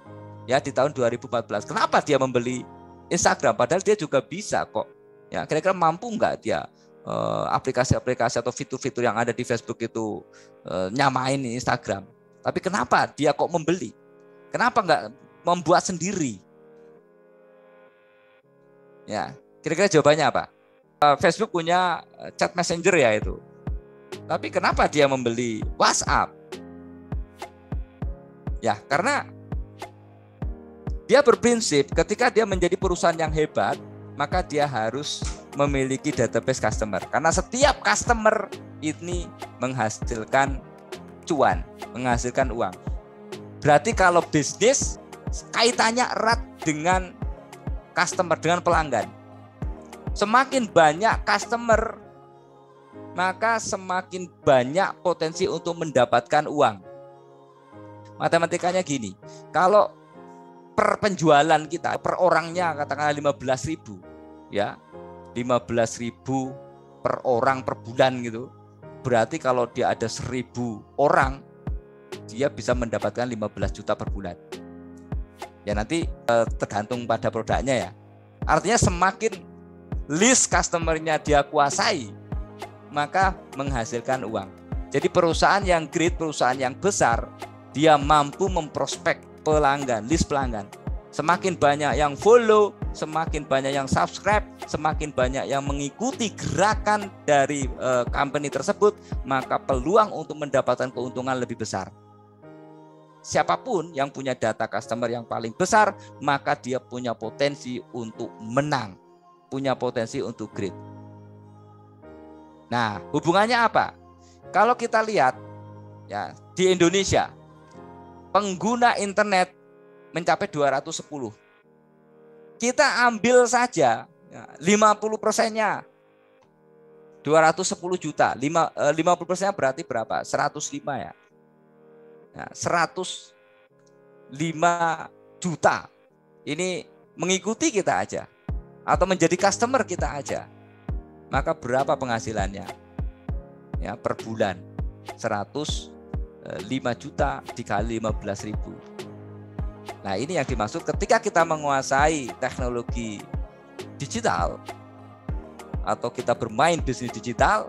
ya di tahun 2014. Kenapa dia membeli Instagram? Padahal dia juga bisa kok. Ya, kira-kira mampu nggak dia aplikasi-aplikasi atau fitur-fitur yang ada di Facebook itu nyamain Instagram? Tapi kenapa dia kok membeli? Kenapa nggak membuat sendiri? Ya, kira-kira jawabannya apa? Facebook punya chat messenger ya itu. Tapi kenapa dia membeli WhatsApp? Ya, karena dia berprinsip ketika dia menjadi perusahaan yang hebat, maka dia harus memiliki database customer. Karena setiap customer ini menghasilkan cuan, menghasilkan uang. Berarti kalau bisnis kaitannya erat dengan customer, dengan pelanggan. Semakin banyak customer, maka semakin banyak potensi untuk mendapatkan uang. Matematikanya gini, kalau per penjualan kita, per orangnya katakanlah 15.000, ya 15.000 per orang per bulan gitu. Berarti kalau dia ada 1.000 orang, dia bisa mendapatkan 15 juta per bulan. Ya nanti tergantung pada produknya ya. Artinya semakin list customer-nya dia kuasai, maka menghasilkan uang. Jadi perusahaan yang great, perusahaan yang besar, dia mampu memprospek pelanggan, list pelanggan. Semakin banyak yang follow, semakin banyak yang subscribe, semakin banyak yang mengikuti gerakan dari company tersebut, maka peluang untuk mendapatkan keuntungan lebih besar. Siapapun yang punya data customer yang paling besar, maka dia punya potensi untuk menang, punya potensi untuk great. Nah, hubungannya apa? Kalau kita lihat ya di Indonesia, pengguna internet mencapai 210. Kita ambil saja 50%-nya 210 juta. 50%-nya berarti berapa? 105 ya. Nah, 105 juta. Ini mengikuti kita aja atau menjadi customer kita aja. Maka berapa penghasilannya? Ya, per bulan 105 juta dikali 15.000. Nah, ini yang dimaksud ketika kita menguasai teknologi digital atau kita bermain bisnis digital,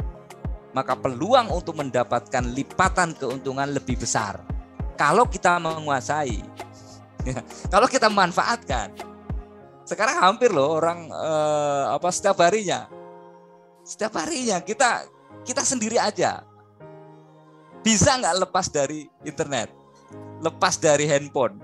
maka peluang untuk mendapatkan lipatan keuntungan lebih besar. Kalau kita menguasai, kalau kita memanfaatkan. Sekarang hampir loh orang setiap harinya kita sendiri aja bisa nggak lepas dari internet, lepas dari handphone.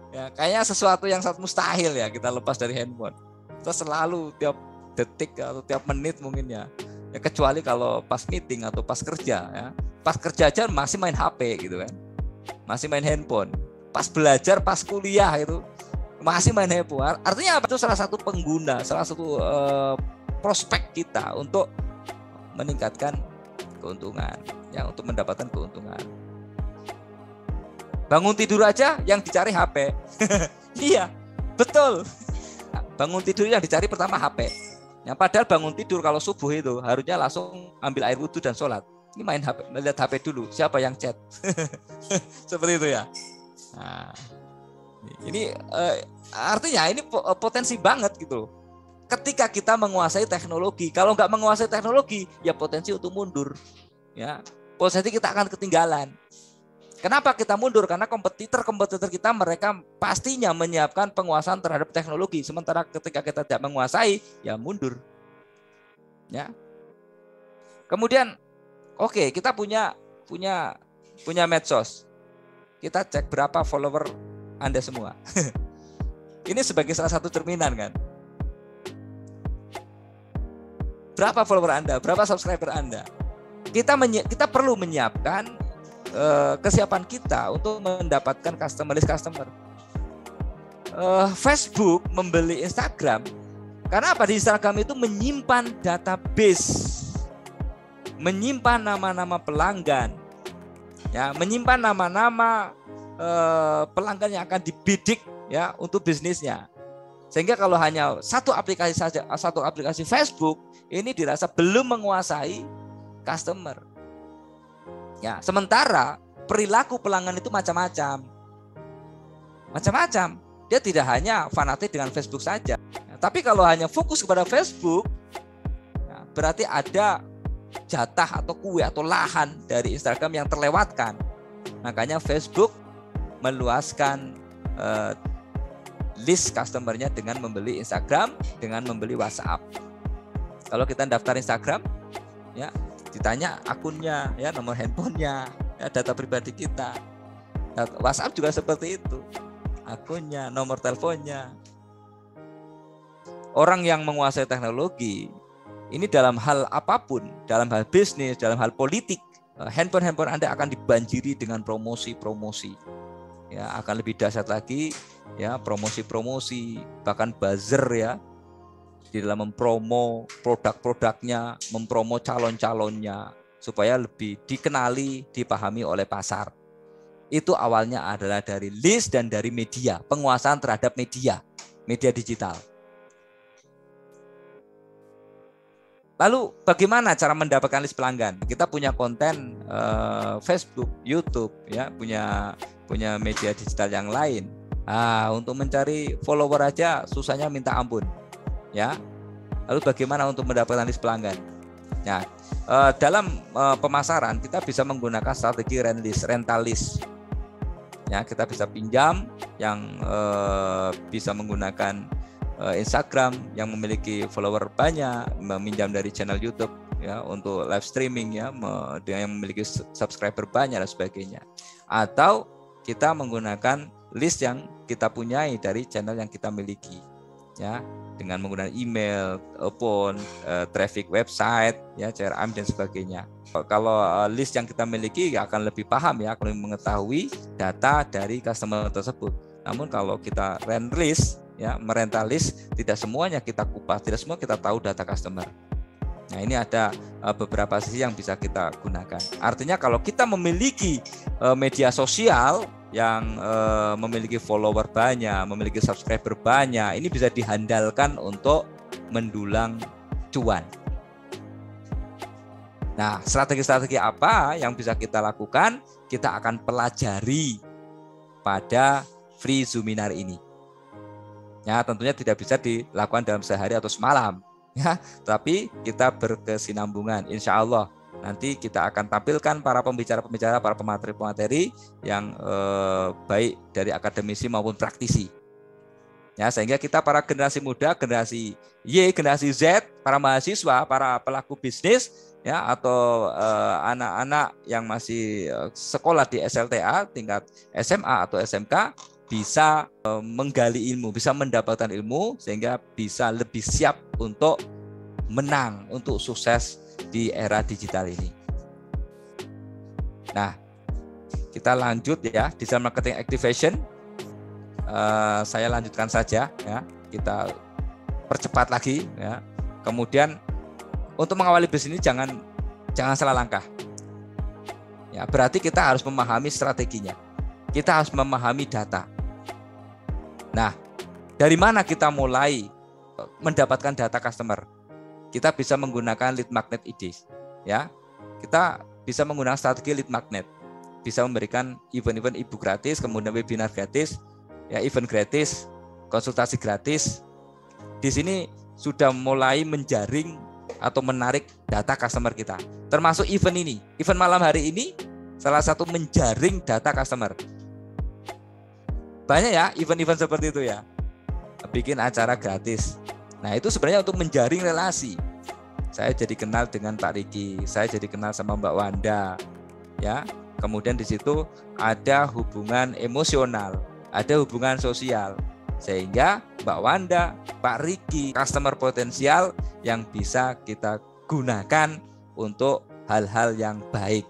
Ya, kayaknya sesuatu yang sangat mustahil ya kita lepas dari handphone. Kita selalu tiap detik atau tiap menit mungkin ya. Ya kecuali kalau pas meeting atau pas kerja ya. Pas kerja aja masih main HP gitu kan. Masih main handphone. Pas belajar, pas kuliah itu masih main handphone. Artinya apa? Itu salah satu pengguna, salah satu prospek kita untuk meningkatkan keuntungan, ya, untuk mendapatkan keuntungan. Bangun tidur aja yang dicari HP. Iya, betul. Bangun tidur yang dicari pertama HP. Ya, padahal bangun tidur kalau subuh itu harusnya langsung ambil air wudhu dan sholat. Ini main HP, melihat HP dulu. Siapa yang chat? Seperti itu ya. Nah, ini artinya ini potensi banget gitu. ketika kita menguasai teknologi. Kalau nggak menguasai teknologi, ya potensi untuk mundur. Ya, potensi kita akan ketinggalan. Kenapa kita mundur? Karena kompetitor kita mereka pastinya menyiapkan penguasaan terhadap teknologi. Sementara ketika kita tidak menguasai, ya mundur. Ya. Kemudian, oke, kita punya medsos. Kita cek berapa follower Anda semua. Ini sebagai salah satu cerminan kan. Berapa follower Anda? Berapa subscriber Anda? Kita perlu menyiapkan kesiapan kita untuk mendapatkan customer. Facebook membeli Instagram karena apa? Di Instagram itu menyimpan database, menyimpan nama-nama pelanggan, ya, menyimpan nama-nama pelanggan yang akan dibidik ya untuk bisnisnya. Sehingga kalau hanya satu aplikasi Facebook ini dirasa belum menguasai customer. Ya, sementara perilaku pelanggan itu macam-macam. Dia tidak hanya fanatik dengan Facebook saja. Ya, tapi kalau hanya fokus kepada Facebook, ya, berarti ada jatah atau kue atau lahan dari Instagram yang terlewatkan. Makanya Facebook meluaskan list customernya dengan membeli Instagram, dengan membeli WhatsApp. Kalau kita daftar Instagram, ya, ditanya akunnya, ya, nomor handphonenya, ya, data pribadi kita. WhatsApp juga seperti itu, akunnya, nomor teleponnya. Orang yang menguasai teknologi ini dalam hal apapun, dalam hal bisnis, dalam hal politik, handphone Anda akan dibanjiri dengan promosi. Ya, akan lebih dahsyat lagi, ya, promosi, bahkan buzzer, ya, di dalam mempromo produk-produknya, mempromo calon-calonnya supaya lebih dikenali, dipahami oleh pasar. Itu awalnya adalah dari list dan dari media, penguasaan terhadap media digital. Lalu bagaimana cara mendapatkan list pelanggan? Kita punya konten Facebook, YouTube, ya, punya media digital yang lain. Untuk mencari follower aja susahnya minta ampun. Ya, lalu bagaimana untuk mendapatkan list pelanggan? Ya, dalam pemasaran kita bisa menggunakan strategi rental list. Ya, kita bisa pinjam yang bisa menggunakan Instagram yang memiliki follower banyak, meminjam dari channel YouTube, ya, untuk live streaming, ya, yang memiliki subscriber banyak dan sebagainya. Atau kita menggunakan list yang kita punyai dari channel yang kita miliki, ya, dengan menggunakan email, telepon, traffic website, ya, CRM dan sebagainya. Kalau list yang kita miliki akan lebih paham, ya, akan mengetahui data dari customer tersebut. Namun kalau kita rent list, ya, merental list, tidak semuanya kita kupas, tidak semua kita tahu data customer. Nah, ini ada beberapa sisi yang bisa kita gunakan. Artinya kalau kita memiliki media sosial yang memiliki follower banyak, memiliki subscriber banyak, ini bisa dihandalkan untuk mendulang cuan. Nah, strategi-strategi apa yang bisa kita lakukan? Kita akan pelajari pada free Zoominar ini. Ya, tentunya tidak bisa dilakukan dalam sehari atau semalam, ya, tapi kita berkesinambungan. Insya Allah nanti kita akan tampilkan para pembicara-pembicara, para pemateri-pemateri yang baik dari akademisi maupun praktisi. Ya, sehingga kita para generasi muda, generasi Y, generasi Z, para mahasiswa, para pelaku bisnis, ya, atau anak-anak yang masih sekolah di SLTA tingkat SMA atau SMK bisa menggali ilmu, bisa mendapatkan ilmu sehingga bisa lebih siap untuk menang, untuk sukses di era digital ini. Nah, kita lanjut, ya, digital marketing activation. Saya lanjutkan saja, ya, kita percepat lagi, ya. Kemudian untuk mengawali bisnis ini jangan salah langkah. Ya, berarti kita harus memahami strateginya. Kita harus memahami data. Nah, dari mana kita mulai mendapatkan data customer? Kita bisa menggunakan lead magnet ID, ya. Kita bisa menggunakan strategi lead magnet. Bisa memberikan event-event e-book gratis, kemudian webinar gratis, ya, event gratis, konsultasi gratis. Di sini sudah mulai menjaring atau menarik data customer kita. Termasuk event ini. Event malam hari ini salah satu menjaring data customer. Banyak ya event-event seperti itu ya. Bikin acara gratis. Nah, itu sebenarnya untuk menjaring relasi. Saya jadi kenal dengan Pak Riki, saya jadi kenal sama Mbak Wanda, ya. Kemudian di situ ada hubungan emosional, ada hubungan sosial, sehingga Mbak Wanda, Pak Riki, customer potensial yang bisa kita gunakan untuk hal-hal yang baik.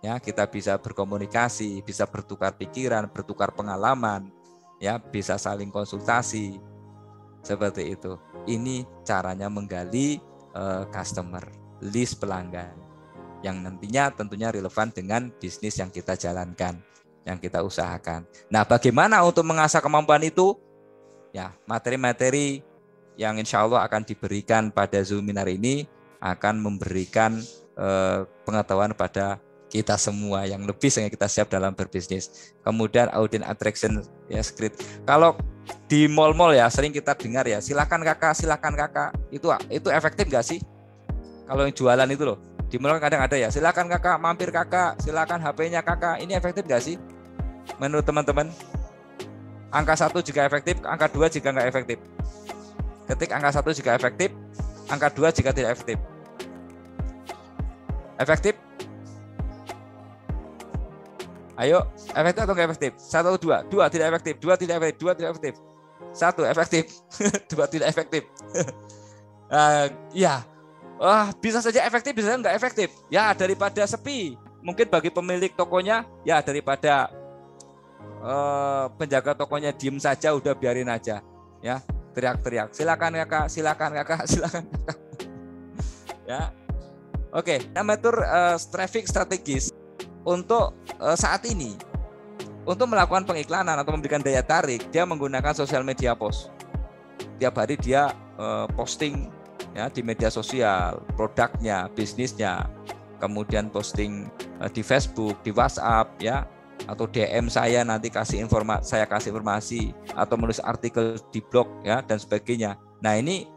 Ya, kita bisa berkomunikasi, bisa bertukar pikiran, bertukar pengalaman, ya, bisa saling konsultasi, seperti itu. Ini caranya menggali customer, list pelanggan yang nantinya tentunya relevan dengan bisnis yang kita jalankan, yang kita usahakan. Nah, bagaimana untuk mengasah kemampuan itu? Ya, materi-materi yang insya Allah akan diberikan pada Zoominar ini akan memberikan pengetahuan pada kita semua yang lebih sehingga kita siap dalam berbisnis. Kemudian audience attraction ya, script. Kalau di mall-mall ya sering kita dengar ya, silakan kakak, itu efektif nggak sih? Kalau yang jualan itu loh, di mall kadang ada ya, silakan kakak, mampir kakak, silakan HP-nya kakak, ini efektif nggak sih? Menurut teman-teman, angka 1 jika efektif, angka 2 jika nggak efektif. Ketik angka 1 jika efektif, angka 2 jika tidak efektif. Efektif? Ayo, efektif atau nggak efektif? 1, 2, 2 tidak efektif, 2 tidak efektif, 2 tidak efektif, 1 efektif, 2 tidak efektif. Ya, bisa saja efektif, bisa nggak efektif. Ya, daripada sepi, mungkin bagi pemilik tokonya, ya daripada penjaga tokonya diem saja, udah biarin aja, ya teriak-teriak, silakan kakak, silakan kakak, silakan kakak. Ya, oke, mengatur traffic strategis. Untuk saat ini, untuk melakukan pengiklanan atau memberikan daya tarik, dia menggunakan sosial media post. Tiap hari dia posting ya di media sosial, produknya, bisnisnya, kemudian posting di Facebook, di WhatsApp, ya, atau DM saya nanti saya kasih informasi, atau menulis artikel di blog, ya, dan sebagainya. Nah, ini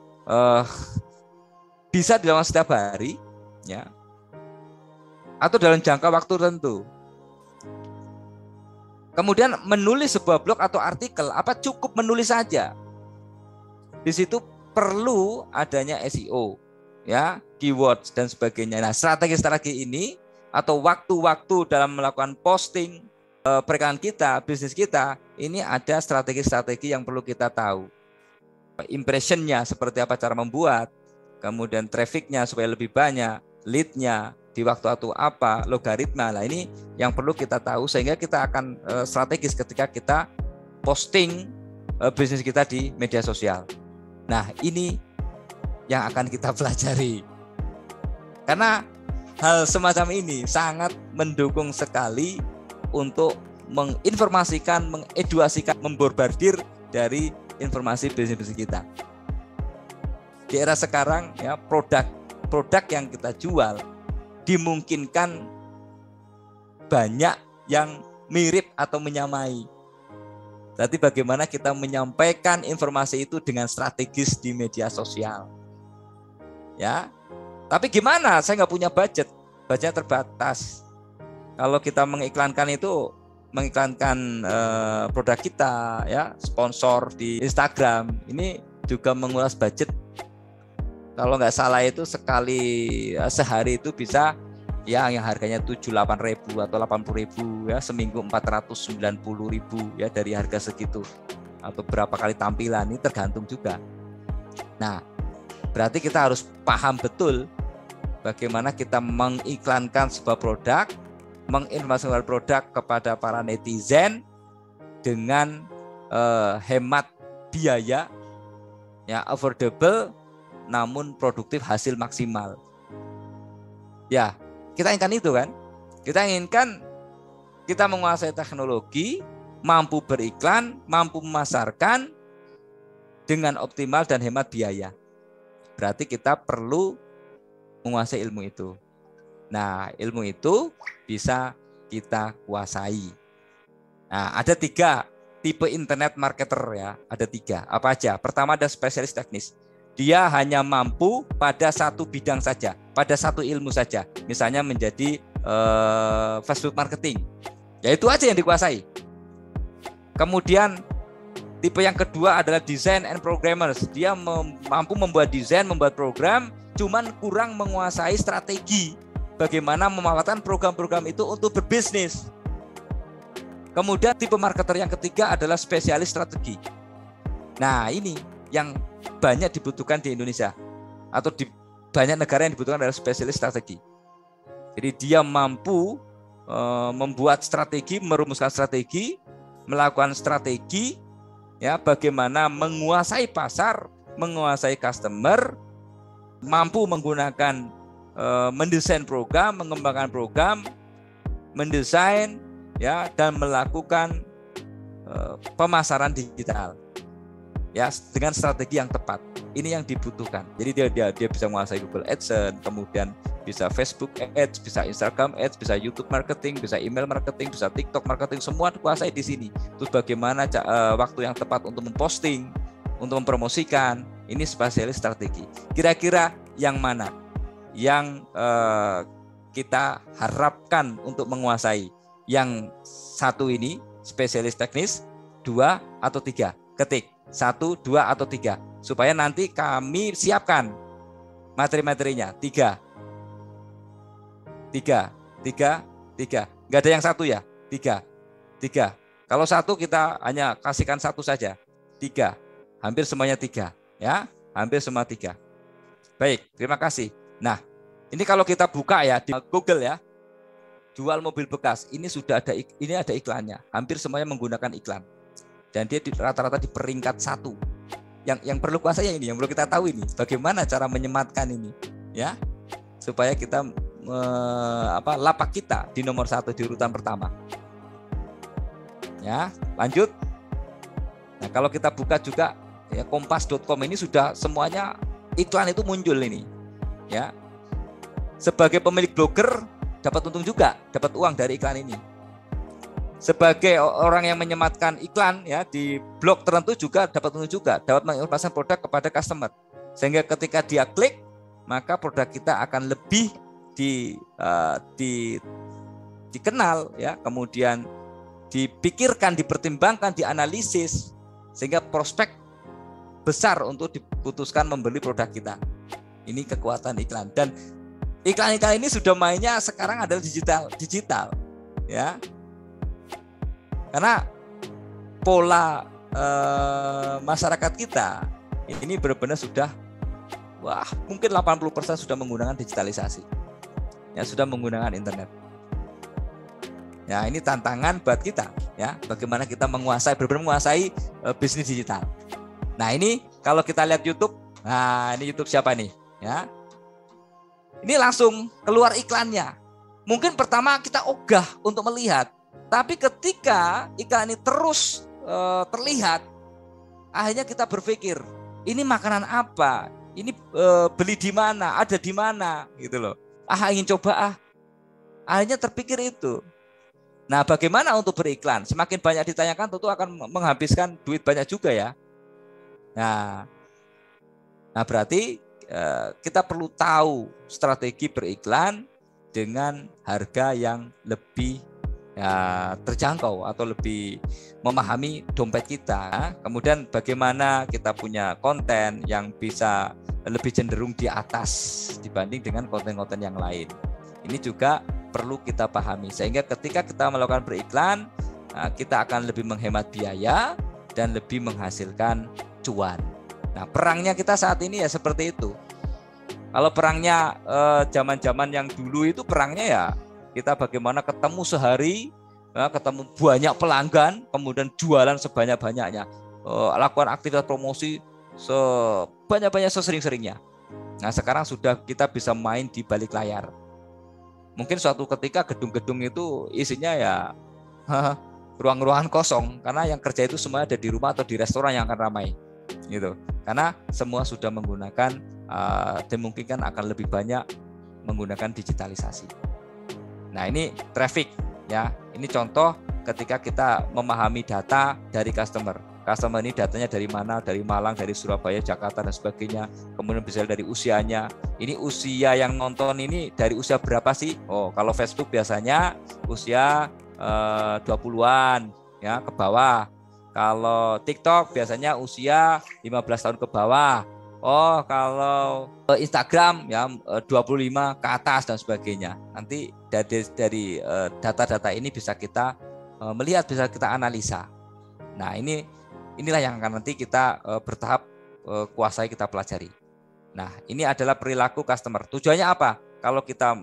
bisa dilakukan setiap hari, ya, atau dalam jangka waktu tertentu. Kemudian menulis sebuah blog atau artikel, apa cukup menulis saja? Di situ perlu adanya SEO, ya, keywords dan sebagainya. Nah, strategi-strategi ini atau waktu-waktu dalam melakukan posting perikanan kita, bisnis kita, ini ada strategi-strategi yang perlu kita tahu. Impressionnya seperti apa cara membuat, kemudian trafficnya supaya lebih banyak, leadnya di waktu-waktu apa, logaritma. Nah, ini yang perlu kita tahu sehingga kita akan strategis ketika kita posting bisnis kita di media sosial. Nah, ini yang akan kita pelajari. Karena hal semacam ini sangat mendukung sekali untuk menginformasikan, mengedukasikan, memborbardir dari informasi bisnis kita. Di era sekarang ya, produk yang kita jual dimungkinkan banyak yang mirip atau menyamai. Berarti bagaimana kita menyampaikan informasi itu dengan strategis di media sosial. Ya, tapi gimana? Saya nggak punya budget terbatas. Kalau kita mengiklankan produk kita, ya, sponsor di Instagram, ini juga menguras budget. Kalau nggak salah itu sehari itu bisa ya yang harganya 78.000 atau 80.000, ya, seminggu 490.000, ya, dari harga segitu, atau berapa kali tampilan, ini tergantung juga. Nah, berarti kita harus paham betul bagaimana kita mengiklankan sebuah produk, menginformasikan produk kepada para netizen dengan hemat biaya, ya, affordable, namun produktif, hasil maksimal. Ya, kita inginkan itu kan? Kita inginkan kita menguasai teknologi, mampu beriklan, mampu memasarkan dengan optimal dan hemat biaya. Berarti kita perlu menguasai ilmu itu. Nah, ilmu itu bisa kita kuasai. Nah, ada 3 tipe internet marketer, ya. Ada 3. Apa aja? Pertama ada spesialis teknis. dia hanya mampu pada satu bidang saja, pada satu ilmu saja. Misalnya menjadi Facebook marketing. Ya itu aja yang dikuasai. Kemudian tipe yang kedua adalah design and programmers. Dia mampu membuat desain, membuat program, cuman kurang menguasai strategi. Bagaimana memanfaatkan program-program itu untuk berbisnis. Kemudian tipe marketer yang ketiga adalah spesialis strategi. Nah ini yang banyak dibutuhkan di Indonesia atau di banyak negara yang dibutuhkan adalah spesialis strategi. Jadi dia mampu membuat strategi, merumuskan strategi, melakukan strategi, ya bagaimana menguasai pasar, menguasai customer, mampu menggunakan mendesain program, mengembangkan program, mendesain, ya dan melakukan pemasaran digital. Ya, dengan strategi yang tepat. Ini yang dibutuhkan. Jadi dia bisa menguasai Google AdSense, kemudian bisa Facebook Ads, bisa Instagram Ads, bisa YouTube marketing, bisa email marketing, bisa TikTok marketing, semua dikuasai di sini. Terus bagaimana waktu yang tepat untuk memposting, untuk mempromosikan, ini spesialis strategi. Kira-kira yang mana yang kita harapkan untuk menguasai? Yang satu ini spesialis teknis, 2 atau 3? Ketik 1, 2 atau 3 supaya nanti kami siapkan materi-materinya. 3. Nggak ada yang satu ya? 3. Kalau satu kita hanya kasihkan satu saja. 3. Hampir semuanya 3 ya, hampir semua 3. Baik, terima kasih. Nah, ini kalau kita buka ya di Google ya, jual mobil bekas, ini sudah ada, ini ada iklannya. Hampir semuanya menggunakan iklan. Dan dia rata-rata di peringkat 1. Yang perlu kuasai ini, yang perlu kita tahu ini, bagaimana cara menyematkan ini, ya, supaya kita lapak kita di nomor 1 di urutan pertama. Ya, lanjut. Nah, kalau kita buka juga ya kompas.com ini sudah semuanya iklan itu muncul ini, ya. Sebagai pemilik blogger dapat untung juga, dapat uang dari iklan ini. Sebagai orang yang menyematkan iklan ya di blog tertentu juga dapat untung juga, dapat menginformasikan produk kepada customer. Sehingga ketika dia klik, maka produk kita akan lebih dikenal ya, kemudian dipikirkan, dipertimbangkan, dianalisis sehingga prospek besar untuk diputuskan membeli produk kita. Ini kekuatan iklan, dan iklan-iklan ini sudah mainnya sekarang adalah digital ya. Karena pola masyarakat kita ini benar-benar sudah mungkin 80% sudah menggunakan digitalisasi. Ya, sudah menggunakan internet. Ya, ini tantangan buat kita ya, bagaimana kita benar-benar menguasai bisnis digital. Nah, ini kalau kita lihat YouTube, nah ini YouTube siapa nih ya? Ini langsung keluar iklannya. Mungkin pertama kita ogah untuk melihat, tapi ketika iklan ini terus terlihat, akhirnya kita berpikir, ini makanan apa? Ini beli di mana? Ada di mana? Gitu loh. Ingin coba Akhirnya terpikir itu. Nah, bagaimana untuk beriklan? Semakin banyak ditanyakan tentu akan menghabiskan duit banyak juga ya. Nah berarti kita perlu tahu strategi beriklan dengan harga yang lebih terjangkau atau lebih memahami dompet kita. Kemudian bagaimana kita punya konten yang bisa lebih cenderung di atas dibanding dengan konten-konten yang lain. Ini juga perlu kita pahami sehingga ketika kita melakukan beriklan, kita akan lebih menghemat biaya dan lebih menghasilkan cuan. Nah, perangnya kita saat ini ya seperti itu. Kalau perangnya zaman-zaman yang dulu itu perangnya ya kita bagaimana ketemu sehari, ketemu banyak pelanggan, kemudian jualan sebanyak-banyaknya, lakukan aktivitas promosi sebanyak-banyak, sesering-seringnya. Nah, sekarang sudah kita bisa main di balik layar. Mungkin suatu ketika gedung-gedung itu isinya ya ruang-ruangan kosong karena yang kerja itu semua ada di rumah atau di restoran yang akan ramai, gitu. Karena semua sudah menggunakan dimungkinkan akan lebih banyak menggunakan digitalisasi. Nah, ini traffic ya. Ini contoh ketika kita memahami data dari customer. customer ini datanya dari mana, dari Malang, dari Surabaya, Jakarta dan sebagainya. Kemudian bisa dari usianya. Ini usia yang nonton ini dari usia berapa sih? Oh, kalau Facebook biasanya usia 20-an ya ke bawah. Kalau TikTok biasanya usia 15 tahun ke bawah. Oh, kalau Instagram ya 25 ke atas dan sebagainya. Nanti dari data-data ini bisa kita melihat, bisa kita analisa. Nah, inilah yang akan nanti kita bertahap kuasai, kita pelajari. Nah, ini adalah perilaku customer. Tujuannya apa? Kalau kita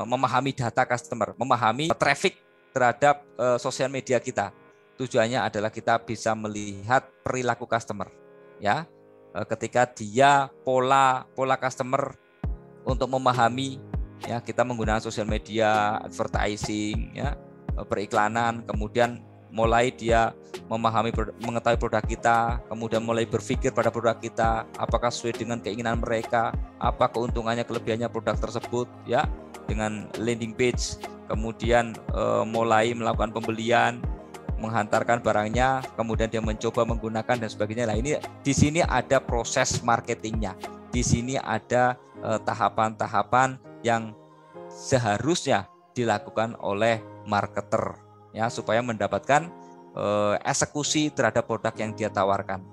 memahami data customer, memahami traffic terhadap sosial media kita, tujuannya adalah kita bisa melihat perilaku customer, ya. Ketika dia pola customer untuk memahami, ya, kita menggunakan sosial media, advertising, ya, periklanan, kemudian mulai dia mengetahui produk kita, kemudian mulai berpikir pada produk kita, apakah sesuai dengan keinginan mereka, apa keuntungannya, kelebihannya produk tersebut, ya, dengan landing page, kemudian mulai melakukan pembelian, menghantarkan barangnya, kemudian dia mencoba menggunakan dan sebagainya. Nah, ini di sini ada proses marketingnya, di sini ada tahapan-tahapan yang seharusnya dilakukan oleh marketer, ya, supaya mendapatkan eksekusi terhadap produk yang dia tawarkan,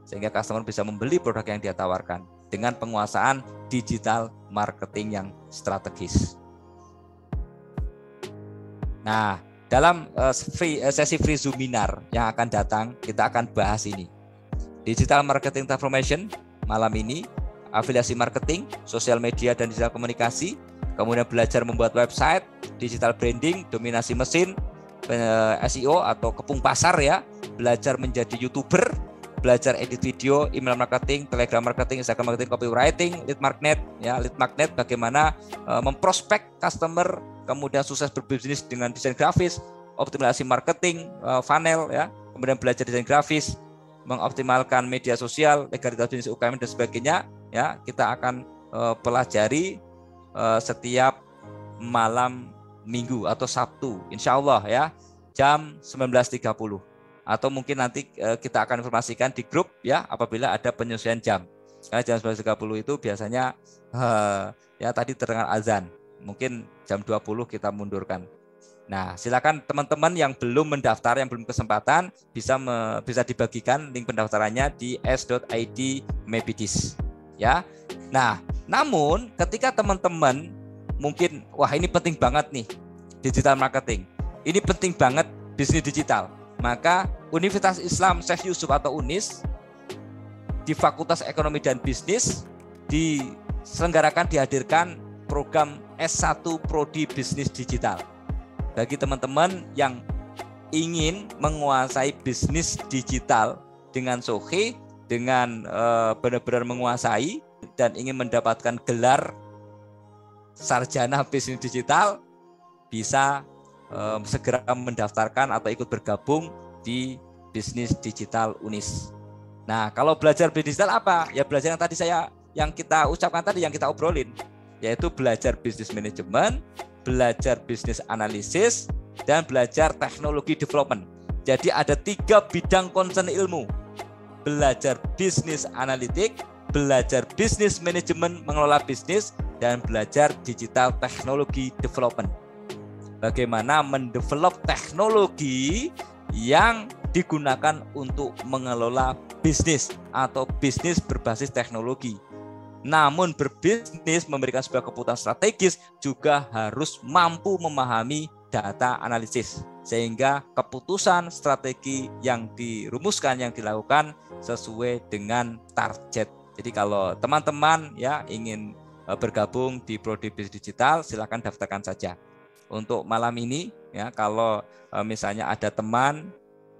sehingga customer bisa membeli produk yang dia tawarkan dengan penguasaan digital marketing yang strategis. Nah, dalam sesi free Zoominar yang akan datang, kita akan bahas ini. Digital marketing transformation malam ini, afiliasi marketing, sosial media dan digital komunikasi, kemudian belajar membuat website, digital branding, dominasi mesin, SEO atau kepung pasar, ya, belajar menjadi YouTuber, belajar edit video, email marketing, Telegram marketing, Instagram marketing, copywriting, lead magnet, ya, lead magnet bagaimana memprospek customer, kemudian sukses berbisnis dengan desain grafis, optimalisasi marketing, funnel, ya, kemudian belajar desain grafis, mengoptimalkan media sosial, legalitas bisnis UKM dan sebagainya, ya, kita akan pelajari setiap malam Minggu atau Sabtu, insya Allah, ya, jam 19.30, atau mungkin nanti kita akan informasikan di grup, ya, apabila ada penyesuaian jam. Karena jam 19.30 itu biasanya ya tadi terdengar azan, mungkin jam 20 kita mundurkan. Nah, silakan teman-teman yang belum mendaftar, yang belum kesempatan, bisa dibagikan link pendaftarannya di s.id Mebidis, ya. Nah, namun ketika teman-teman mungkin, wah, ini penting banget nih digital marketing, ini penting banget bisnis digital, maka Universitas Islam Syekh Yusuf atau UNIS di Fakultas Ekonomi dan Bisnis dihadirkan program S1 Prodi Bisnis Digital bagi teman-teman yang ingin menguasai bisnis digital dengan sohih, dengan benar-benar menguasai dan ingin mendapatkan gelar sarjana bisnis digital, bisa segera mendaftarkan atau ikut bergabung di bisnis digital UNIS. Nah, kalau belajar bisnis digital apa? Ya belajar yang kita ucapkan tadi, yang kita obrolin, yaitu belajar bisnis manajemen, belajar bisnis analisis, dan belajar teknologi development. Jadi ada 3 bidang concern ilmu: belajar bisnis analitik, belajar bisnis manajemen mengelola bisnis, dan belajar digital teknologi development. Bagaimana mendevelop teknologi yang digunakan untuk mengelola bisnis atau bisnis berbasis teknologi. Namun berbisnis memberikan sebuah keputusan strategis juga harus mampu memahami data analisis, sehingga keputusan strategi yang dirumuskan, yang dilakukan sesuai dengan target. Jadi kalau teman-teman, ya, ingin bergabung di Prodi Bisnis Digital, silakan daftarkan saja. Untuk malam ini, ya, kalau misalnya ada teman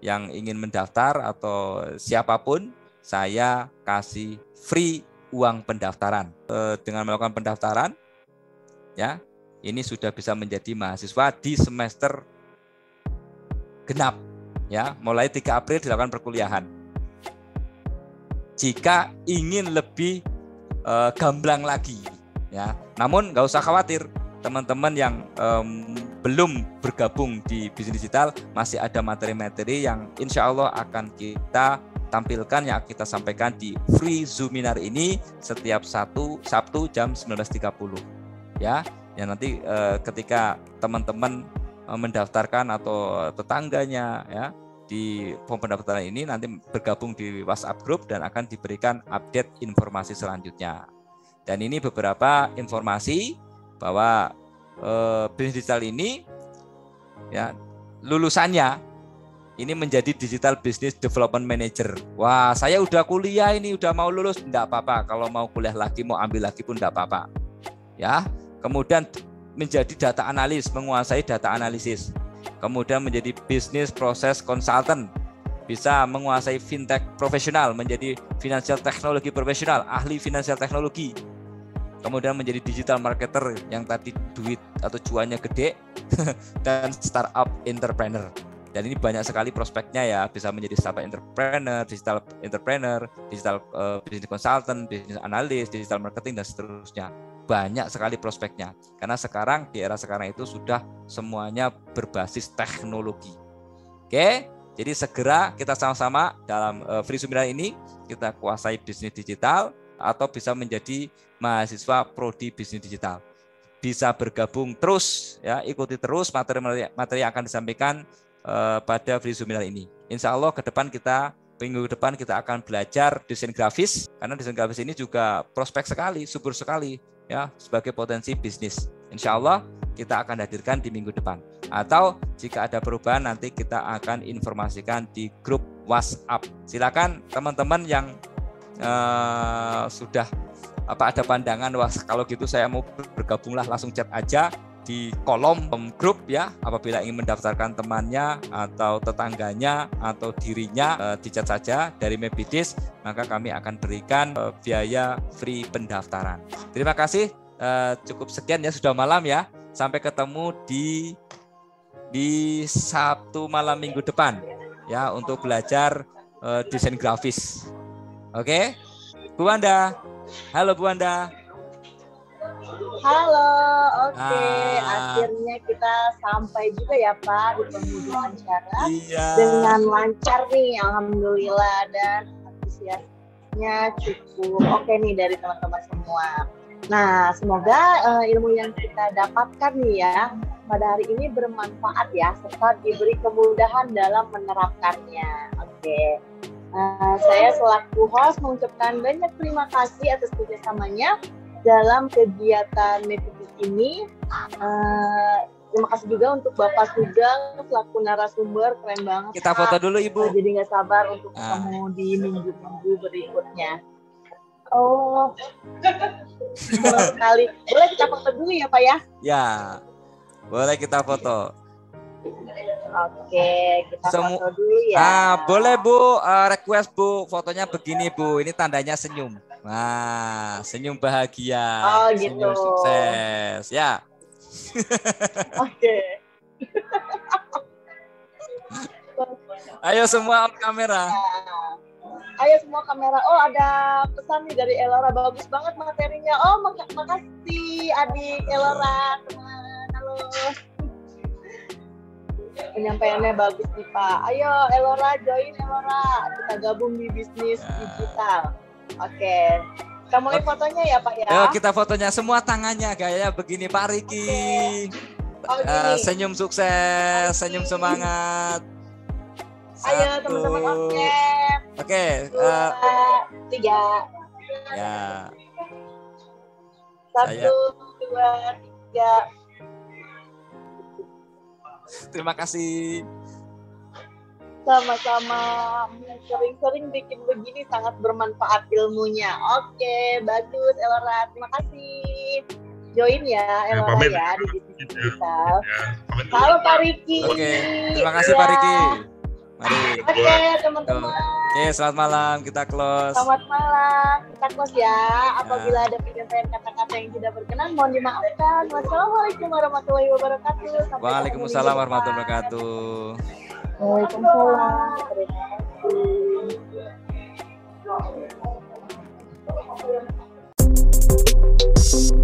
yang ingin mendaftar atau siapapun, saya kasih free uang pendaftaran. Dengan melakukan pendaftaran, ya, ini sudah bisa menjadi mahasiswa di semester genap, ya, mulai 3 April dilakukan perkuliahan. Jika ingin lebih gamblang lagi, ya, namun nggak usah khawatir, teman-teman yang belum bergabung di bisnis digital, masih ada materi-materi yang insya Allah akan kita tampilkan, yang kita sampaikan di free Zoominar ini setiap Sabtu jam 19.30 ya. Ya nanti ketika teman-teman mendaftarkan atau tetangganya ya di form pendaftaran ini nanti bergabung di WhatsApp group dan akan diberikan update informasi selanjutnya. Dan ini beberapa informasi bahwa bisnis digital ini ya lulusannya ini menjadi Digital Business Development Manager. Wah, saya udah kuliah ini, udah mau lulus, enggak apa-apa. Kalau mau kuliah lagi, mau ambil lagi pun enggak apa-apa. Ya. Kemudian menjadi data analis, menguasai data analisis. Kemudian menjadi business process consultant, bisa menguasai fintech profesional, menjadi financial technology profesional, ahli financial teknologi. Kemudian menjadi digital marketer yang tadi duit atau cuannya gede dan startup entrepreneur. Dan ini banyak sekali prospeknya ya, bisa menjadi startup entrepreneur, digital business consultant, business analyst, digital marketing dan seterusnya. Banyak sekali prospeknya. Karena sekarang di era sekarang itu sudah semuanya berbasis teknologi. Oke, jadi segera kita sama-sama dalam free Zoominar ini kita kuasai bisnis digital atau bisa menjadi mahasiswa prodi bisnis digital. Bisa bergabung terus ya, ikuti terus materi yang akan disampaikan pada free Zoominar ini. Insya Allah minggu depan kita akan belajar desain grafis, karena desain grafis ini juga prospek sekali, subur sekali ya sebagai potensi bisnis. Insya Allah kita akan hadirkan di minggu depan. Atau jika ada perubahan nanti kita akan informasikan di grup WhatsApp. Silakan teman-teman yang sudah ada pandangan, wah kalau gitu saya mau bergabunglah, langsung chat aja di kolom grup ya. Apabila ingin mendaftarkan temannya atau tetangganya atau dirinya, dicat saja dari Mebidis, maka kami akan berikan biaya free pendaftaran. Terima kasih, cukup sekian ya, sudah malam ya. Sampai ketemu di Sabtu malam minggu depan ya untuk belajar desain grafis. Oke, Bu Wanda. Halo Bu Wanda. Halo, oke. Akhirnya kita sampai juga ya Pak di penghujung acara dengan lancar nih, alhamdulillah, dan antusiasnya cukup oke nih dari teman-teman semua. Nah, semoga ilmu yang kita dapatkan nih ya pada hari ini bermanfaat ya, serta diberi kemudahan dalam menerapkannya. Oke. Saya selaku host mengucapkan banyak terima kasih atas kerjasamanya dalam kegiatan Mebidis ini. Terima kasih juga untuk Bapak Sugeng selaku narasumber, keren banget. Kita foto dulu Ibu. Jadi nggak sabar untuk ketemu di minggu-minggu berikutnya. Oh, betul sekali. Boleh kita foto dulu ya Pak ya? Ya, boleh kita foto. Oke, kita foto dulu ya. Boleh Bu, request Bu, fotonya begini Bu, ini tandanya senyum. Nah, senyum bahagia, gitu. Senyum sukses, ya. Oke. Ayo semua on kamera. Ayo semua kamera. Oh, ada pesan nih dari Elora, bagus banget materinya. Oh, makasih adik Elora, teman. Halo. Penyampaiannya bagus nih Pak. Ayo Elora, join Elora. Kita gabung di bisnis digital. Oke. Kita mulai fotonya ya Pak ya. Ayo kita fotonya semua tangannya gaya begini Pak Riki. Senyum sukses, senyum semangat. Ayo teman-teman, Oke. 2, 3. Ya. 1, 2, 3. Terima kasih. Sama-sama, sering-sering bikin begini sangat bermanfaat ilmunya. Oke, bagus Elora, terima kasih. Join ya Elora ya di bisnis digital. Halo Pak Riki. Oke, terima kasih Pak Riki. Mari. Oke teman-teman. Oke, selamat malam, kita close. Selamat malam, kita close ya. Apabila ada penyampaian kata-kata yang tidak berkenan, mohon dimaafkan. Wassalamualaikum warahmatullahi wabarakatuh. Waalaikumsalam warahmatullahi wabarakatuh. Waalaikumsalam. Terima kasih.